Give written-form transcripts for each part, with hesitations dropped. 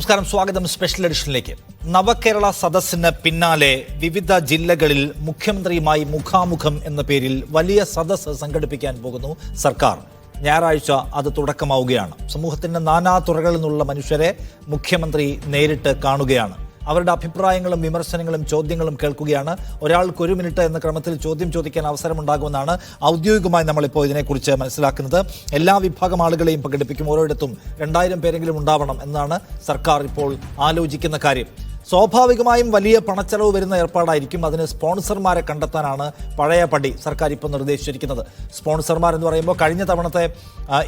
നമസ്കാരം, സ്വാഗതം സ്പെഷ്യൽ എഡിഷനിലേക്ക്. നവകേരള സദസ്സിന് പിന്നാലെ വിവിധ ജില്ലകളിൽ മുഖ്യമന്ത്രിയുമായി മുഖാമുഖം എന്ന പേരിൽ വലിയ സദസ്സ് സംഘടിപ്പിക്കാൻ പോകുന്നു സർക്കാർ. ഞായറാഴ്ച അത് തുടക്കമാവുകയാണ്. സമൂഹത്തിന്റെ നാനാ തുറകളിൽ നിന്നുള്ള മനുഷ്യരെ മുഖ്യമന്ത്രി നേരിട്ട് കാണുകയാണ്. അവരുടെ അഭിപ്രായങ്ങളും വിമർശനങ്ങളും ചോദ്യങ്ങളും കേൾക്കുകയാണ്. ഒരാൾക്ക് 1 മിനിറ്റ് എന്ന ക്രമത്തിൽ ചോദ്യം ചോദിക്കാൻ അവസരമുണ്ടാകുമെന്നാണ് ഔദ്യോഗികമായി നമ്മളിപ്പോൾ ഇതിനെക്കുറിച്ച് മനസ്സിലാക്കുന്നത്. എല്ലാ വിഭാഗം ആളുകളെയും പങ്കെടുപ്പിക്കും. ഓരോയിടത്തും 2000 പേരെങ്കിലും ഉണ്ടാവണം എന്നാണ് സർക്കാർ ഇപ്പോൾ ആലോചിക്കുന്ന കാര്യം. സ്വാഭാവികമായും വലിയ പണച്ചെലവ് വരുന്ന ഏർപ്പാടായിരിക്കും. അതിന് സ്പോൺസർമാരെ കണ്ടെത്താനാണ് പഴയ പടി സർക്കാർ ഇപ്പോൾ നിർദ്ദേശിച്ചിരിക്കുന്നത്. സ്പോൺസർമാർ എന്ന് പറയുമ്പോൾ കഴിഞ്ഞ തവണത്തെ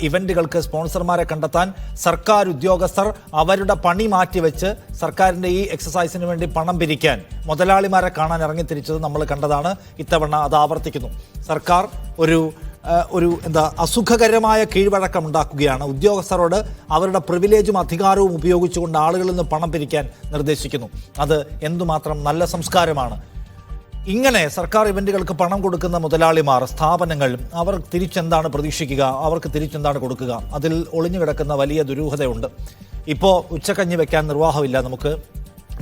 ഇവന്റുകൾക്ക് സ്പോൺസർമാരെ കണ്ടെത്താൻ സർക്കാർ ഉദ്യോഗസ്ഥർ അവരുടെ പണി മാറ്റിവെച്ച് സർക്കാരിൻ്റെ ഈ എക്സസൈസിന് വേണ്ടി പണം പിരിക്കാൻ മുതലാളിമാരെ കാണാൻ ഇറങ്ങിത്തിരിച്ചത് നമ്മൾ കണ്ടതാണ്. ഇത്തവണ അത് ആവർത്തിക്കുന്നു. സർക്കാർ ഒരു അസുഖകരമായ കീഴ്വഴക്കം ഉണ്ടാക്കുകയാണ്. ഉദ്യോഗസ്ഥരോട് അവരുടെ പ്രിവിലേജും അധികാരവും ഉപയോഗിച്ചുകൊണ്ട് ആളുകളിൽ നിന്ന് പണം പിരിക്കാൻ നിർദ്ദേശിക്കുന്നു. അത് എന്തുമാത്രം നല്ല സംസ്കാരമാണ്. ഇങ്ങനെ സർക്കാർ ഇവന്റുകൾക്ക് പണം കൊടുക്കുന്ന മുതലാളിമാർ, സ്ഥാപനങ്ങൾ, അവർ തിരിച്ചെന്താണ് പ്രതീക്ഷിക്കുക, അവർക്ക് തിരിച്ചെന്താണ് കൊടുക്കുക? അതിൽ ഒളിഞ്ഞു കിടക്കുന്ന വലിയ ദുരൂഹതയുണ്ട്. ഇപ്പോൾ ഉച്ചക്കഞ്ഞി വെക്കാൻ നിർവാഹമില്ല, നമുക്ക്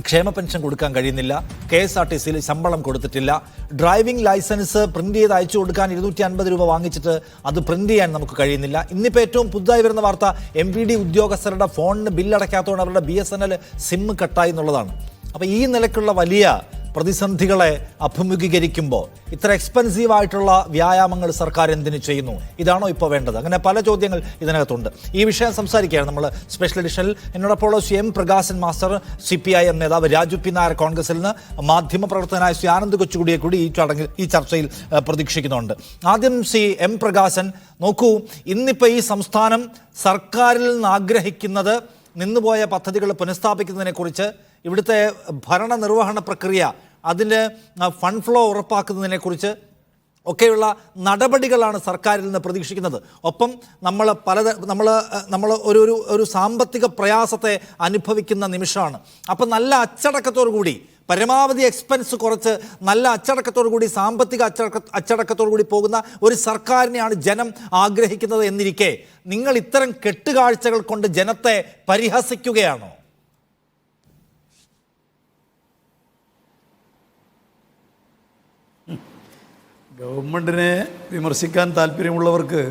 ക്ഷേമ പെൻഷൻ കൊടുക്കാൻ കഴിയുന്നില്ല, KSRTCയിൽ ശമ്പളം കൊടുത്തിട്ടില്ല, ഡ്രൈവിംഗ് ലൈസൻസ് പ്രിന്റ് ചെയ്ത് അയച്ചു കൊടുക്കാൻ 250 രൂപ വാങ്ങിച്ചിട്ട് അത് പ്രിന്റ് ചെയ്യാൻ നമുക്ക് കഴിയുന്നില്ല. ഇന്നിപ്പോൾ ഏറ്റവും പുതുതായി വരുന്ന വാർത്ത MVD ഉദ്യോഗസ്ഥരുടെ ഫോണിന് ബില്ലടയ്ക്കാത്തതുകൊണ്ട് അവരുടെ BSNL സിം കട്ടായി എന്നുള്ളതാണ്. അപ്പോൾ ഈ നിലയ്ക്കുള്ള വലിയ പ്രതിസന്ധികളെ അഭിമുഖീകരിക്കുമ്പോൾ ഇത്ര എക്സ്പെൻസീവായിട്ടുള്ള വ്യായാമങ്ങൾ സർക്കാർ എന്തിനു ചെയ്യുന്നു? ഇതാണോ ഇപ്പോൾ വേണ്ടത്? അങ്ങനെ പല ചോദ്യങ്ങൾ ഇതിനകത്തുണ്ട്. ഈ വിഷയം സംസാരിക്കുകയാണ് നമ്മൾ സ്പെഷ്യൽ എഡിഷനിൽ. എന്നോടൊപ്പമുള്ള M പ്രകാശൻ മാസ്റ്റർ, CPIM നേതാവ്, രാജു പി നായർ കോൺഗ്രസിൽ നിന്ന്, മാധ്യമപ്രവർത്തകനായ ശ്രീ ആനന്ദ് കൊച്ചുകുടിയെ കൂടി ഈ ചർച്ചയിൽ പ്രതീക്ഷിക്കുന്നുണ്ട്. ആദ്യം M പ്രകാശൻ, നോക്കൂ, ഇന്നിപ്പോൾ ഈ സംസ്ഥാനം സർക്കാരിൽ നിന്ന് ആഗ്രഹിക്കുന്നത് നിന്നുപോയ പദ്ധതികൾ പുനഃസ്ഥാപിക്കുന്നതിനെക്കുറിച്ച്, ഇവിടുത്തെ ഭരണനിർവഹണ പ്രക്രിയ, അതിൻ്റെ ഫണ്ട് ഫ്ലോ ഉറപ്പാക്കുന്നതിനെക്കുറിച്ച് ഒക്കെയുള്ള നടപടികളാണ് സർക്കാരിൽ നിന്ന് പ്രതീക്ഷിക്കുന്നത്. ഒപ്പം നമ്മൾ ഒരു സാമ്പത്തിക പ്രയാസത്തെ അനുഭവിക്കുന്ന നിമിഷമാണ്. അപ്പം നല്ല അച്ചടക്കത്തോടു കൂടി, പരമാവധി എക്സ്പെൻസ് കുറച്ച് നല്ല അച്ചടക്കത്തോടു കൂടി, സാമ്പത്തിക അച്ചടക്കത്തോടു കൂടി പോകുന്ന ഒരു സർക്കാരിനെയാണ് ജനം ആഗ്രഹിക്കുന്നത് എന്നിരിക്കെ നിങ്ങൾ ഇത്തരം കെട്ടുകാഴ്ചകൾ കൊണ്ട് ജനത്തെ പരിഹസിക്കുകയാണോ? ഗവൺമെൻറ്റിനെ വിമർശിക്കാൻ താല്പര്യമുള്ളവർക്ക്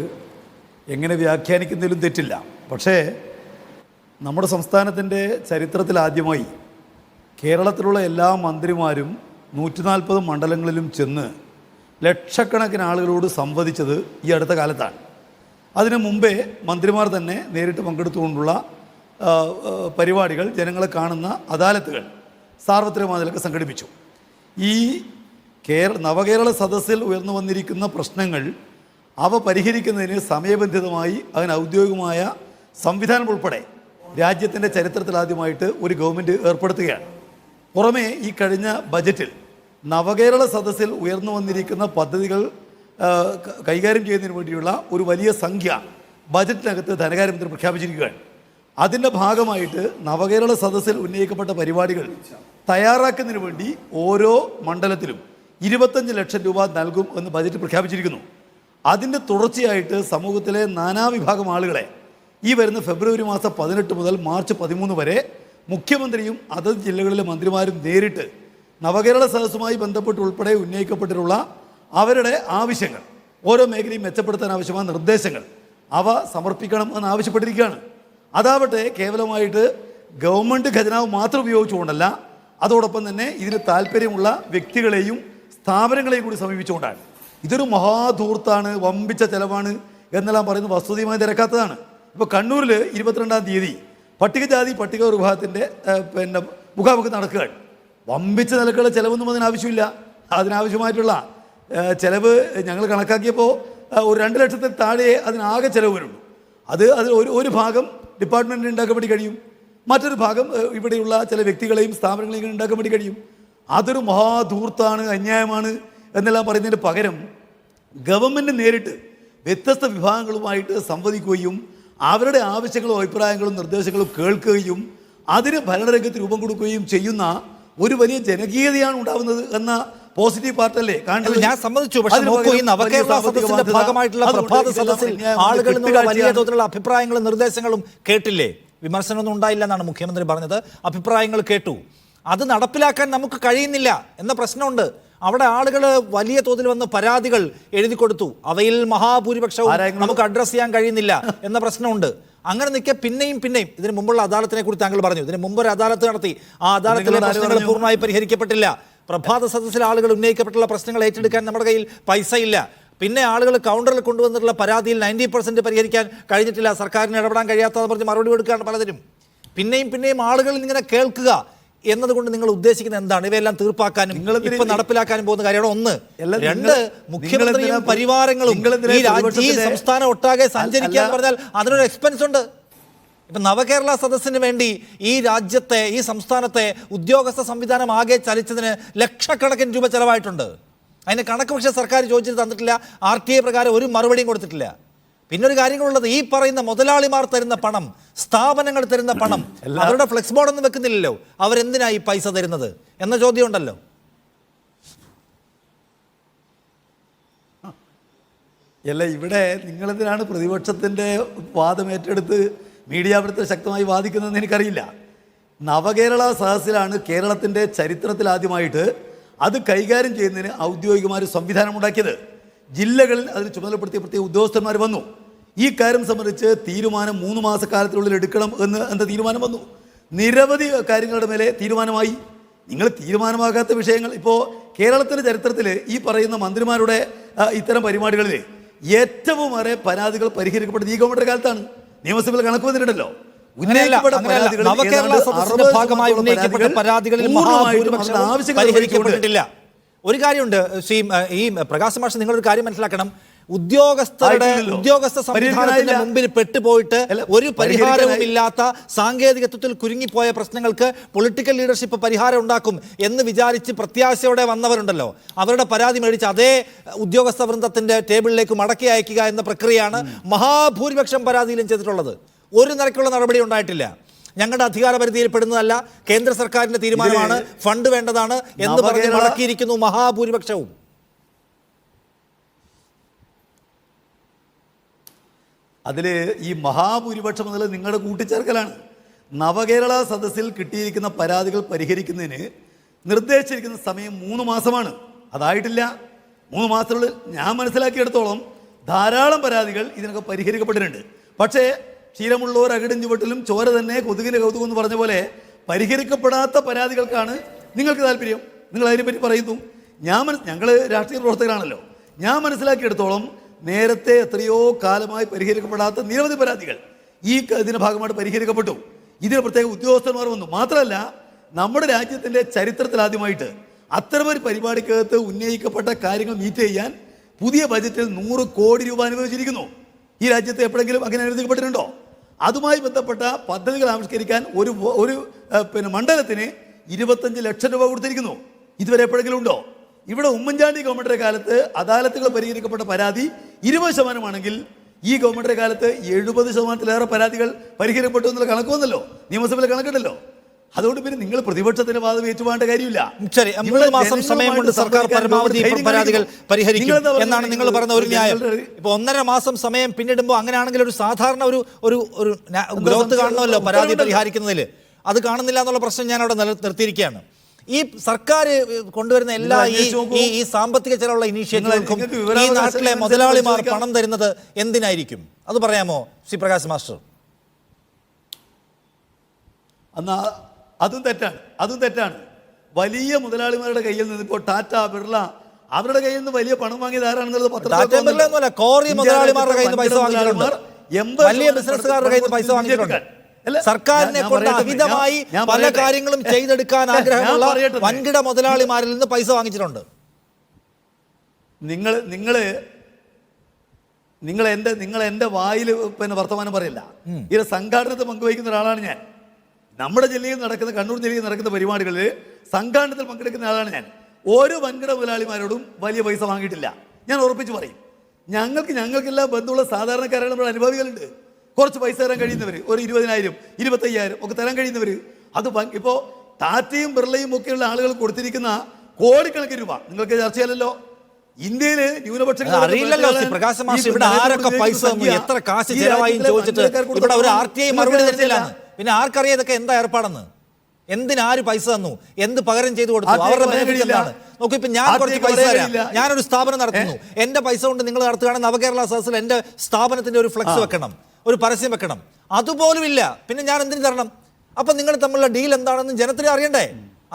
എങ്ങനെ വ്യാഖ്യാനിക്കുന്നതിലും തെറ്റില്ല. പക്ഷേ നമ്മുടെ സംസ്ഥാനത്തിൻ്റെ ചരിത്രത്തിൽ ആദ്യമായി കേരളത്തിലുള്ള എല്ലാ മന്ത്രിമാരും 140 മണ്ഡലങ്ങളിലും ചെന്ന് ലക്ഷക്കണക്കിന് ആളുകളോട് സംവദിച്ചത് ഈ അടുത്ത കാലത്താണ്. അതിനു മുമ്പേ മന്ത്രിമാർ തന്നെ നേരിട്ട് പങ്കെടുത്തുകൊണ്ടുള്ള പരിപാടികൾ, ജനങ്ങളെ കാണുന്ന അദാലത്തുകൾ സാർവത്രികമായ നിലക്ക് സംഘടിപ്പിച്ചു. ഈ നവകേരള സദസ്സിൽ ഉയർന്നു വന്നിരിക്കുന്ന പ്രശ്നങ്ങൾ അവ പരിഹരിക്കുന്നതിന് സമയബന്ധിതമായി അതിന് ഔദ്യോഗികമായ സംവിധാനം ഉൾപ്പെടെ രാജ്യത്തിൻ്റെ ചരിത്രത്തിലാദ്യമായിട്ട് ഒരു ഗവൺമെൻറ് ഏർപ്പെടുത്തുകയാണ്. പുറമേ ഈ കഴിഞ്ഞ ബജറ്റിൽ നവകേരള സദസ്സിൽ ഉയർന്നു വന്നിരിക്കുന്ന പദ്ധതികൾ കൈകാര്യം ചെയ്യുന്നതിന് വേണ്ടിയുള്ള ഒരു വലിയ സംഖ്യ ബജറ്റിനകത്ത് ധനകാര്യമന്ത്രി പ്രഖ്യാപിച്ചിരിക്കുകയാണ്. അതിൻ്റെ ഭാഗമായിട്ട് നവകേരള സദസ്സിൽ ഉന്നയിക്കപ്പെട്ട പരിപാടികൾ തയ്യാറാക്കുന്നതിന് വേണ്ടി ഓരോ മണ്ഡലത്തിലും 25 ലക്ഷം രൂപ നൽകും എന്ന് ബജറ്റ് പ്രഖ്യാപിച്ചിരിക്കുന്നു. അതിൻ്റെ തുടർച്ചയായിട്ട് സമൂഹത്തിലെ നാനാവിഭാഗം ആളുകളെ ഈ വരുന്ന ഫെബ്രുവരി മാസം 18 മുതൽ മാർച്ച് 13 വരെ മുഖ്യമന്ത്രിയും അതത് ജില്ലകളിലെ മന്ത്രിമാരും നേരിട്ട് നവകേരള സദസ്സുമായി ബന്ധപ്പെട്ട് ഉൾപ്പെടെ ഉന്നയിക്കപ്പെട്ടിട്ടുള്ള അവരുടെ ആവശ്യങ്ങൾ, ഓരോ മേഖലയും മെച്ചപ്പെടുത്താൻ ആവശ്യമായ നിർദ്ദേശങ്ങൾ അവ സമർപ്പിക്കണം എന്ന് ആവശ്യപ്പെട്ടിരിക്കുകയാണ്. അതാവട്ടെ കേവലമായിട്ട് ഗവൺമെൻറ് ഖജനാവ് മാത്രം ഉപയോഗിച്ചുകൊണ്ടല്ല, അതോടൊപ്പം തന്നെ ഇതിന് താല്പര്യമുള്ള വ്യക്തികളെയും സ്ഥാപനങ്ങളെയും കൂടി സമീപിച്ചുകൊണ്ടാണ്. ഇതൊരു മഹാധൂർത്താണ്, വമ്പിച്ച ചെലവാണ് എന്നെല്ലാം പറയുന്നത് വസ്തുതയുമായി നിരക്കാത്തതാണ്. ഇപ്പോൾ കണ്ണൂരിൽ 22-ാം തീയതി പട്ടികജാതി പട്ടിക വിഭാഗത്തിൻ്റെ മുഖാമുഖം നടക്കുകയാണ്. വമ്പിച്ച നിലക്കുള്ള ചിലവൊന്നും അതിനാവശ്യമില്ല. അതിനാവശ്യമായിട്ടുള്ള ചിലവ് ഞങ്ങൾ കണക്കാക്കിയപ്പോൾ ഒരു 2 ലക്ഷത്തിൽ താഴെ അതിനാകെ ചിലവ് വരുള്ളൂ. അതിൽ ഒരു ഭാഗം ഡിപ്പാർട്ട്മെൻറ്റിന് ഉണ്ടാക്കാൻ വേണ്ടി കഴിയും, മറ്റൊരു ഭാഗം ഇവിടെയുള്ള ചില വ്യക്തികളെയും സ്ഥാപനങ്ങളെയും ഉണ്ടാക്കാൻ വേണ്ടി കഴിയും. അതൊരു മഹാധൂർത്താണ്, അന്യായമാണ് എന്നെല്ലാം പറയുന്നതിന് പകരം ഗവൺമെൻറ് നേരിട്ട് വ്യത്യസ്ത വിഭാഗങ്ങളുമായിട്ട് സംവദിക്കുകയും അവരുടെ ആവശ്യങ്ങളും അഭിപ്രായങ്ങളും നിർദ്ദേശങ്ങളും കേൾക്കുകയും അതിന് ഭരണരംഗത്ത് രൂപം കൊടുക്കുകയും ചെയ്യുന്ന ഒരു വലിയ ജനകീയതയാണ് ഉണ്ടാവുന്നത് എന്ന പോസിറ്റീവ് പാർട്ടല്ലേ കാണുന്നത്. ഞാൻ സമ്മതിച്ചു. പക്ഷേ നോക്കൂ, ഈ നവകേരള സദസ്സിന്റെ ഭാഗമായിട്ടുള്ള പ്രഭാത സദസ്സിൽ ആളുകളിൽ നിന്നുള്ള വലിയ തോതിലുള്ള അഭിപ്രായങ്ങളും നിർദ്ദേശങ്ങളും കേട്ടില്ലേ? വിമർശനമൊന്നും ഉണ്ടായില്ല എന്നാണ് മുഖ്യമന്ത്രി പറഞ്ഞത്. അഭിപ്രായങ്ങൾ കേട്ടു. അത് നടപ്പിലാക്കാൻ നമുക്ക് കഴിയുന്നില്ല എന്ന പ്രശ്നമുണ്ട്. അവിടെ ആളുകൾ വലിയ തോതിൽ വന്ന് പരാതികൾ എഴുതി കൊടുത്തു. അവയിൽ മഹാഭൂരിപക്ഷവും നമുക്ക് അഡ്രസ്സ് ചെയ്യാൻ കഴിയുന്നില്ല എന്ന പ്രശ്നമുണ്ട്. അങ്ങനെ നിൽക്കെ പിന്നെയും ഇതിന് മുമ്പുള്ള അദാലത്തിനെ കുറിച്ച് താങ്കൾ പറഞ്ഞു. ഇതിന് മുമ്പ് ഒരു അദാലത്ത് നടത്തി. ആ അദാലത്തിലെ പ്രശ്നങ്ങൾ പൂർണ്ണമായി പരിഹരിക്കപ്പെട്ടില്ല. പ്രഭാത സദസ്സിൽ ആളുകൾ ഉന്നയിക്കപ്പെട്ടുള്ള പ്രശ്നങ്ങൾ ഏറ്റെടുക്കാൻ നമ്മുടെ കയ്യിൽ പൈസ ഇല്ല. പിന്നെ ആളുകൾ കൗണ്ടറിൽ കൊണ്ടുവന്നിട്ടുള്ള പരാതിയിൽ 90% പരിഹരിക്കാൻ കഴിഞ്ഞിട്ടില്ല. സർക്കാരിന് ഇടപെടാൻ കഴിയാത്തതെന്ന് പറഞ്ഞ് മറുപടി കൊടുക്കുകയാണ് പലതിനും. പിന്നെയും ആളുകൾ ഇങ്ങനെ കേൾക്കുക എന്നതുകൊണ്ട് നിങ്ങൾ ഉദ്ദേശിക്കുന്നത് എന്താണ്? ഇവയെല്ലാം തീർപ്പാക്കാനും ഇപ്പൊ നടപ്പിലാക്കാനും പോകുന്ന കാര്യമാണ് ഒന്ന്. രണ്ട്, മുഖ്യമന്ത്രിയും പരിവാരങ്ങളും ഈ സംസ്ഥാനം ഒട്ടാകെ സഞ്ചരിക്കാൻ പറഞ്ഞാൽ അതിനൊരു എക്സ്പെൻസ് ഉണ്ട്. ഇപ്പൊ നവകേരള സദസ്സിന് വേണ്ടി ഈ രാജ്യത്തെ, ഈ സംസ്ഥാനത്തെ ഉദ്യോഗസ്ഥ സംവിധാനം ആകെ ചലിച്ചതിന് ലക്ഷക്കണക്കിന് രൂപ ചെലവായിട്ടുണ്ട്. അതിന് കണക്ക് പക്ഷേ സർക്കാർ ചോദിച്ചിട്ട് തന്നിട്ടില്ല. RTA പ്രകാരം ഒരു മറുപടിയും കൊടുത്തിട്ടില്ല. പിന്നെ ഒരു കാര്യങ്ങളുള്ളത്, ഈ പറയുന്ന മുതലാളിമാർ തരുന്ന പണം, സ്ഥാപനങ്ങൾ തരുന്ന പണം, അവരുടെ ഫ്ലെക്സ് ബോർഡൊന്നും വെക്കുന്നില്ലല്ലോ. അവരെന്തിനായി പൈസ തരുന്നത് എന്ന ചോദ്യം ഉണ്ടല്ലോ. അല്ല, ഇവിടെ നിങ്ങളെന്തിനാണ് പ്രതിപക്ഷത്തിൻ്റെ വാദം ഏറ്റെടുത്ത് മീഡിയ പ്രവർത്തകർ ശക്തമായി വാദിക്കുന്നതെന്ന് എനിക്കറിയില്ല. നവകേരള സദസ്സിലാണ് കേരളത്തിൻ്റെ ചരിത്രത്തിൽ ആദ്യമായിട്ട് അത് കൈകാര്യം ചെയ്യുന്നതിന് ഔദ്യോഗികമായ സംവിധാനം ഉണ്ടാക്കിയത്. ജില്ലകളിൽ അതിന് ചുമതലപ്പെടുത്തിയ പ്രത്യേക ഉദ്യോഗസ്ഥന്മാർ വന്നു. ഈ കാര്യം സംബന്ധിച്ച് തീരുമാനം 3 മാസക്കാലത്തിനുള്ളിൽ എടുക്കണം എന്ന തീരുമാനം വന്നു. നിരവധി കാര്യങ്ങളുടെ മേലെ തീരുമാനമായി. നിങ്ങൾ തീരുമാനമാകാത്ത വിഷയങ്ങൾ, ഇപ്പോൾ കേരളത്തിൻ്റെ ചരിത്രത്തിൽ ഈ പറയുന്ന മന്ത്രിമാരുടെ ഇത്തരം പരിപാടികളിൽ ഏറ്റവും ഏറെ പരാതികൾ പരിഹരിക്കപ്പെട്ടത് ഈ ഗവൺമെൻറ് കാലത്താണ്. നിയമസഭയിൽ കണക്ക് വന്നിട്ടുണ്ടല്ലോ. നവകേരള സദസ്സിന്റെ ഭാഗമായി ഉന്നയിക്കപ്പെട്ട പരാതികളിൽ പരിഹരിക്കപ്പെട്ടിട്ടില്ല. ഒരു കാര്യമുണ്ട് ഈ പ്രകാശ് മാഷ്, നിങ്ങളൊരു കാര്യം മനസ്സിലാക്കണം. ഉദ്യോഗസ്ഥ സംവിധാനത്തിന്റെ മുമ്പിൽ പെട്ടുപോയിട്ട് ഒരു പരിഹാരവും ഇല്ലാത്ത, സാങ്കേതികത്വത്തിൽ കുരുങ്ങിപ്പോയ പ്രശ്നങ്ങൾക്ക് പൊളിറ്റിക്കൽ ലീഡർഷിപ്പ് പരിഹാരം ഉണ്ടാക്കും എന്ന് വിചാരിച്ച് പ്രത്യാശയോടെ വന്നവരുണ്ടല്ലോ. അവരുടെ പരാതി മേടിച്ച് അതേ ഉദ്യോഗസ്ഥ വൃന്ദത്തിന്റെ ടേബിളിലേക്ക് മടക്കി അയക്കുക എന്ന പ്രക്രിയയാണ് മഹാഭൂരിപക്ഷം പരാതിയിലും ചെയ്തിട്ടുള്ളത്. ഒരു നിരക്കുള്ള നടപടി ഉണ്ടായിട്ടില്ല. ഞങ്ങളുടെ അധികാര പരിധിയിൽ പെടുന്നതല്ല, കേന്ദ്ര സർക്കാരിന്റെ തീരുമാനമാണ്, ഫണ്ട് വേണ്ടതാണ് എന്ന് പറഞ്ഞ് മടക്കിയിരിക്കുന്നു മഹാഭൂരിപക്ഷവും. അതിൽ ഈ മഹാഭൂരിപക്ഷം എന്നുള്ളത് നിങ്ങളുടെ കൂട്ടിച്ചേർക്കലാണ്. നവകേരള സദസ്സിൽ കിട്ടിയിരിക്കുന്ന പരാതികൾ പരിഹരിക്കുന്നതിന് നിർദ്ദേശിച്ചിരിക്കുന്ന സമയം 3 മാസമാണ്. അതായിട്ടില്ല. 3 മാസത്തിനുള്ളിൽ ഞാൻ മനസ്സിലാക്കിയെടുത്തോളം ധാരാളം പരാതികൾ ഇതിനൊക്കെ പരിഹരിക്കപ്പെട്ടിട്ടുണ്ട്. പക്ഷേ ക്ഷീരമുള്ളവർ അകിടും ചുവട്ടിലും ചോര തന്നെ കൊതുകിന് കൗതുകം എന്ന് പറഞ്ഞ പോലെ പരിഹരിക്കപ്പെടാത്ത പരാതികൾക്കാണ് നിങ്ങൾക്ക് താല്പര്യം. നിങ്ങൾ അതിനെപ്പറ്റി പറയുന്നു. ഞങ്ങൾ രാഷ്ട്രീയ പ്രവർത്തകരാണല്ലോ. ഞാൻ മനസ്സിലാക്കിയെടുത്തോളം നേരത്തെ എത്രയോ കാലമായി പരിഹരിക്കപ്പെടാത്ത നിരവധി പരാതികൾ ഇതിൻ്റെ ഭാഗമായിട്ട് പരിഹരിക്കപ്പെട്ടു. ഇതിന് പ്രത്യേക ഉദ്യോഗസ്ഥന്മാർ വന്നു. മാത്രമല്ല, നമ്മുടെ രാജ്യത്തിൻ്റെ ചരിത്രത്തിൽ ആദ്യമായിട്ട് അത്തരമൊരു പരിപാടിക്കകത്ത് ഉന്നയിക്കപ്പെട്ട കാര്യങ്ങൾ മീറ്റ് ചെയ്യാൻ പുതിയ ബജറ്റിൽ 100 കോടി രൂപ അനുവദിച്ചിരിക്കുന്നു. ഈ രാജ്യത്ത് എപ്പോഴെങ്കിലും അങ്ങനെ അനുവദിക്കപ്പെട്ടിട്ടുണ്ടോ? അതുമായി ബന്ധപ്പെട്ട പദ്ധതികൾ ആവിഷ്കരിക്കാൻ ഒരു മണ്ഡലത്തിന് 25 ലക്ഷം രൂപ കൊടുത്തിരിക്കുന്നു. ഇതുവരെ എപ്പോഴെങ്കിലും ഉണ്ടോ? ഇവിടെ ഉമ്മൻചാണ്ടി ഗവൺമെൻറ്റിൻ്റെ കാലത്ത് അദാലത്തുകൾ പരിഹരിക്കപ്പെട്ട പരാതി 20% ഈ ഗവൺമെൻറ്റിൻ്റെ കാലത്ത് 70%-ലേറെ പരാതികൾ പരിഹരിക്കപ്പെട്ടു എന്നുള്ള കണക്ക് വന്നല്ലോ, നിയമസഭയിൽ കണക്കുണ്ടല്ലോ. അതുകൊണ്ട് പിന്നെ നിങ്ങൾ പ്രതിപക്ഷത്തിന്റെ വാദം ഏറ്റുപോകേണ്ട കാര്യമില്ല. ശരി, 3 മാസം സമയം കൊണ്ട് സർക്കാർ പരമാവധി പരാതികൾ പരിഹരിക്കും എന്നാണ് നിങ്ങൾ പറഞ്ഞ ഒരു ന്യായം. ഇപ്പൊ 1.5 മാസം സമയം പിന്നിടുമ്പോൾ അങ്ങനെയാണെങ്കിൽ ഒരു സാധാരണ ഒരു ഗ്രോത്ത് കാണണമല്ലോ പരാതി പരിഹരിക്കുന്നതിൽ. അത് കാണുന്നില്ല എന്നുള്ള പ്രശ്നം ഞാൻ അവിടെ നിർത്തിയിരിക്കുകയാണ്. ഈ സർക്കാർ കൊണ്ടുവരുന്ന എല്ലാ ഈ സാമ്പത്തിക ചെലവുള്ള ഇനീഷ്യേറ്റീവുകൾക്കും ഈ നാട്ടിലെ മുതലാളിമാർ പണം തരുന്നത് എന്തിനായിരിക്കും? അത് പറയാമോ ശ്രീ പ്രകാശ് മാസ്റ്റർ? എന്നാ അതും തെറ്റാണ്. വലിയ മുതലാളിമാരുടെ കയ്യിൽ നിന്ന് ഇപ്പോൾ ടാറ്റ, ബിർള, അവരുടെ കയ്യിൽ നിന്ന് വലിയ പണം വാങ്ങിയത് ആരാണെന്നുള്ളത് സർക്കാരിനെ കൊണ്ട് അമിതമായി പല കാര്യങ്ങളും ചെയ്തെടുക്കാൻ ആഗ്രഹമുള്ള വൻകിട മുതലാളിമാരിൽ നിന്ന് പൈസ വാങ്ങിച്ചിട്ടുണ്ട്. നിങ്ങൾ എൻ്റെ വായിൽ വർത്തമാനം പറയില്ല. ഈ സംഘാടനത്തിൽ പങ്കുവയ്ക്കുന്ന ഒരാളാണ് ഞാൻ. നമ്മുടെ ജില്ലയിൽ നടക്കുന്ന, കണ്ണൂർ ജില്ലയിൽ നടക്കുന്ന പരിപാടികളിൽ സംഘാടനത്തിൽ പങ്കെടുക്കുന്ന ആളാണ് ഞാൻ. ഓരോ വൻകിട മുതലാളിമാരോടും വലിയ പൈസ വാങ്ങിയിട്ടില്ല. ഞാൻ ഉറപ്പിച്ച് പറയും. ഞങ്ങൾക്കെല്ലാം ബന്ധമുള്ള സാധാരണക്കാരാണ് നമ്മുടെ അനുഭവികളുണ്ട്. കുറച്ച് പൈസ തരാൻ കഴിയുന്നവർ, ഒരു 20,000, 25,000 ഒക്കെ തരാൻ കഴിയുന്നവർ. അത് ഇപ്പോൾ ടാറ്റയും ബിർളയും ഒക്കെയുള്ള ആളുകൾ കൊടുത്തിരിക്കുന്ന കോടിക്കണക്കിന് രൂപ നിങ്ങൾക്ക് ചർച്ച ചെയ്യാനല്ലോ. ഇന്ത്യയില് ന്യൂനപക്ഷങ്ങൾ അറിയില്ലല്ലോ പ്രകാശ് മാഷ്, ഇവിടെ ആരൊക്കെ പൈസ എത്ര കാശ് ചെലവായി ചോദിച്ചിട്ട് ഇവിടെ ഒരു RTA മറുപടി തരുന്നില്ല. പിന്നെ ആർക്കറിയാം ഇതൊക്കെ എന്താ ഏർപ്പാടെന്ന്? എന്തിനാര് പൈസ തന്നു, എന്ത് പകരം ചെയ്തു കൊടുത്തു, അവരുടെ ബെനിഫിറ്റ് എന്താണ്? നോക്കൂ, ഇപ്പൊ ഞാൻ കുറച്ച് പൈസ തരാം, ഞാനൊരു സ്ഥാപനം നടത്തുന്നു, എന്റെ പൈസ കൊണ്ട് നിങ്ങൾ നടത്തുകയാണെങ്കിൽ നവകേരള സദസ്സിൽ എന്റെ സ്ഥാപനത്തിന്റെ ഒരു ഫ്ലെക്സ് വെക്കണം, ഒരു പരസ്യം വെക്കണം, അതുപോലും ഇല്ല. പിന്നെ ഞാൻ എന്തിനു തരണം? അപ്പൊ നിങ്ങൾ തമ്മിലുള്ള ഡീൽ എന്താണെന്ന് ജനത്തിന് അറിയണ്ടേ,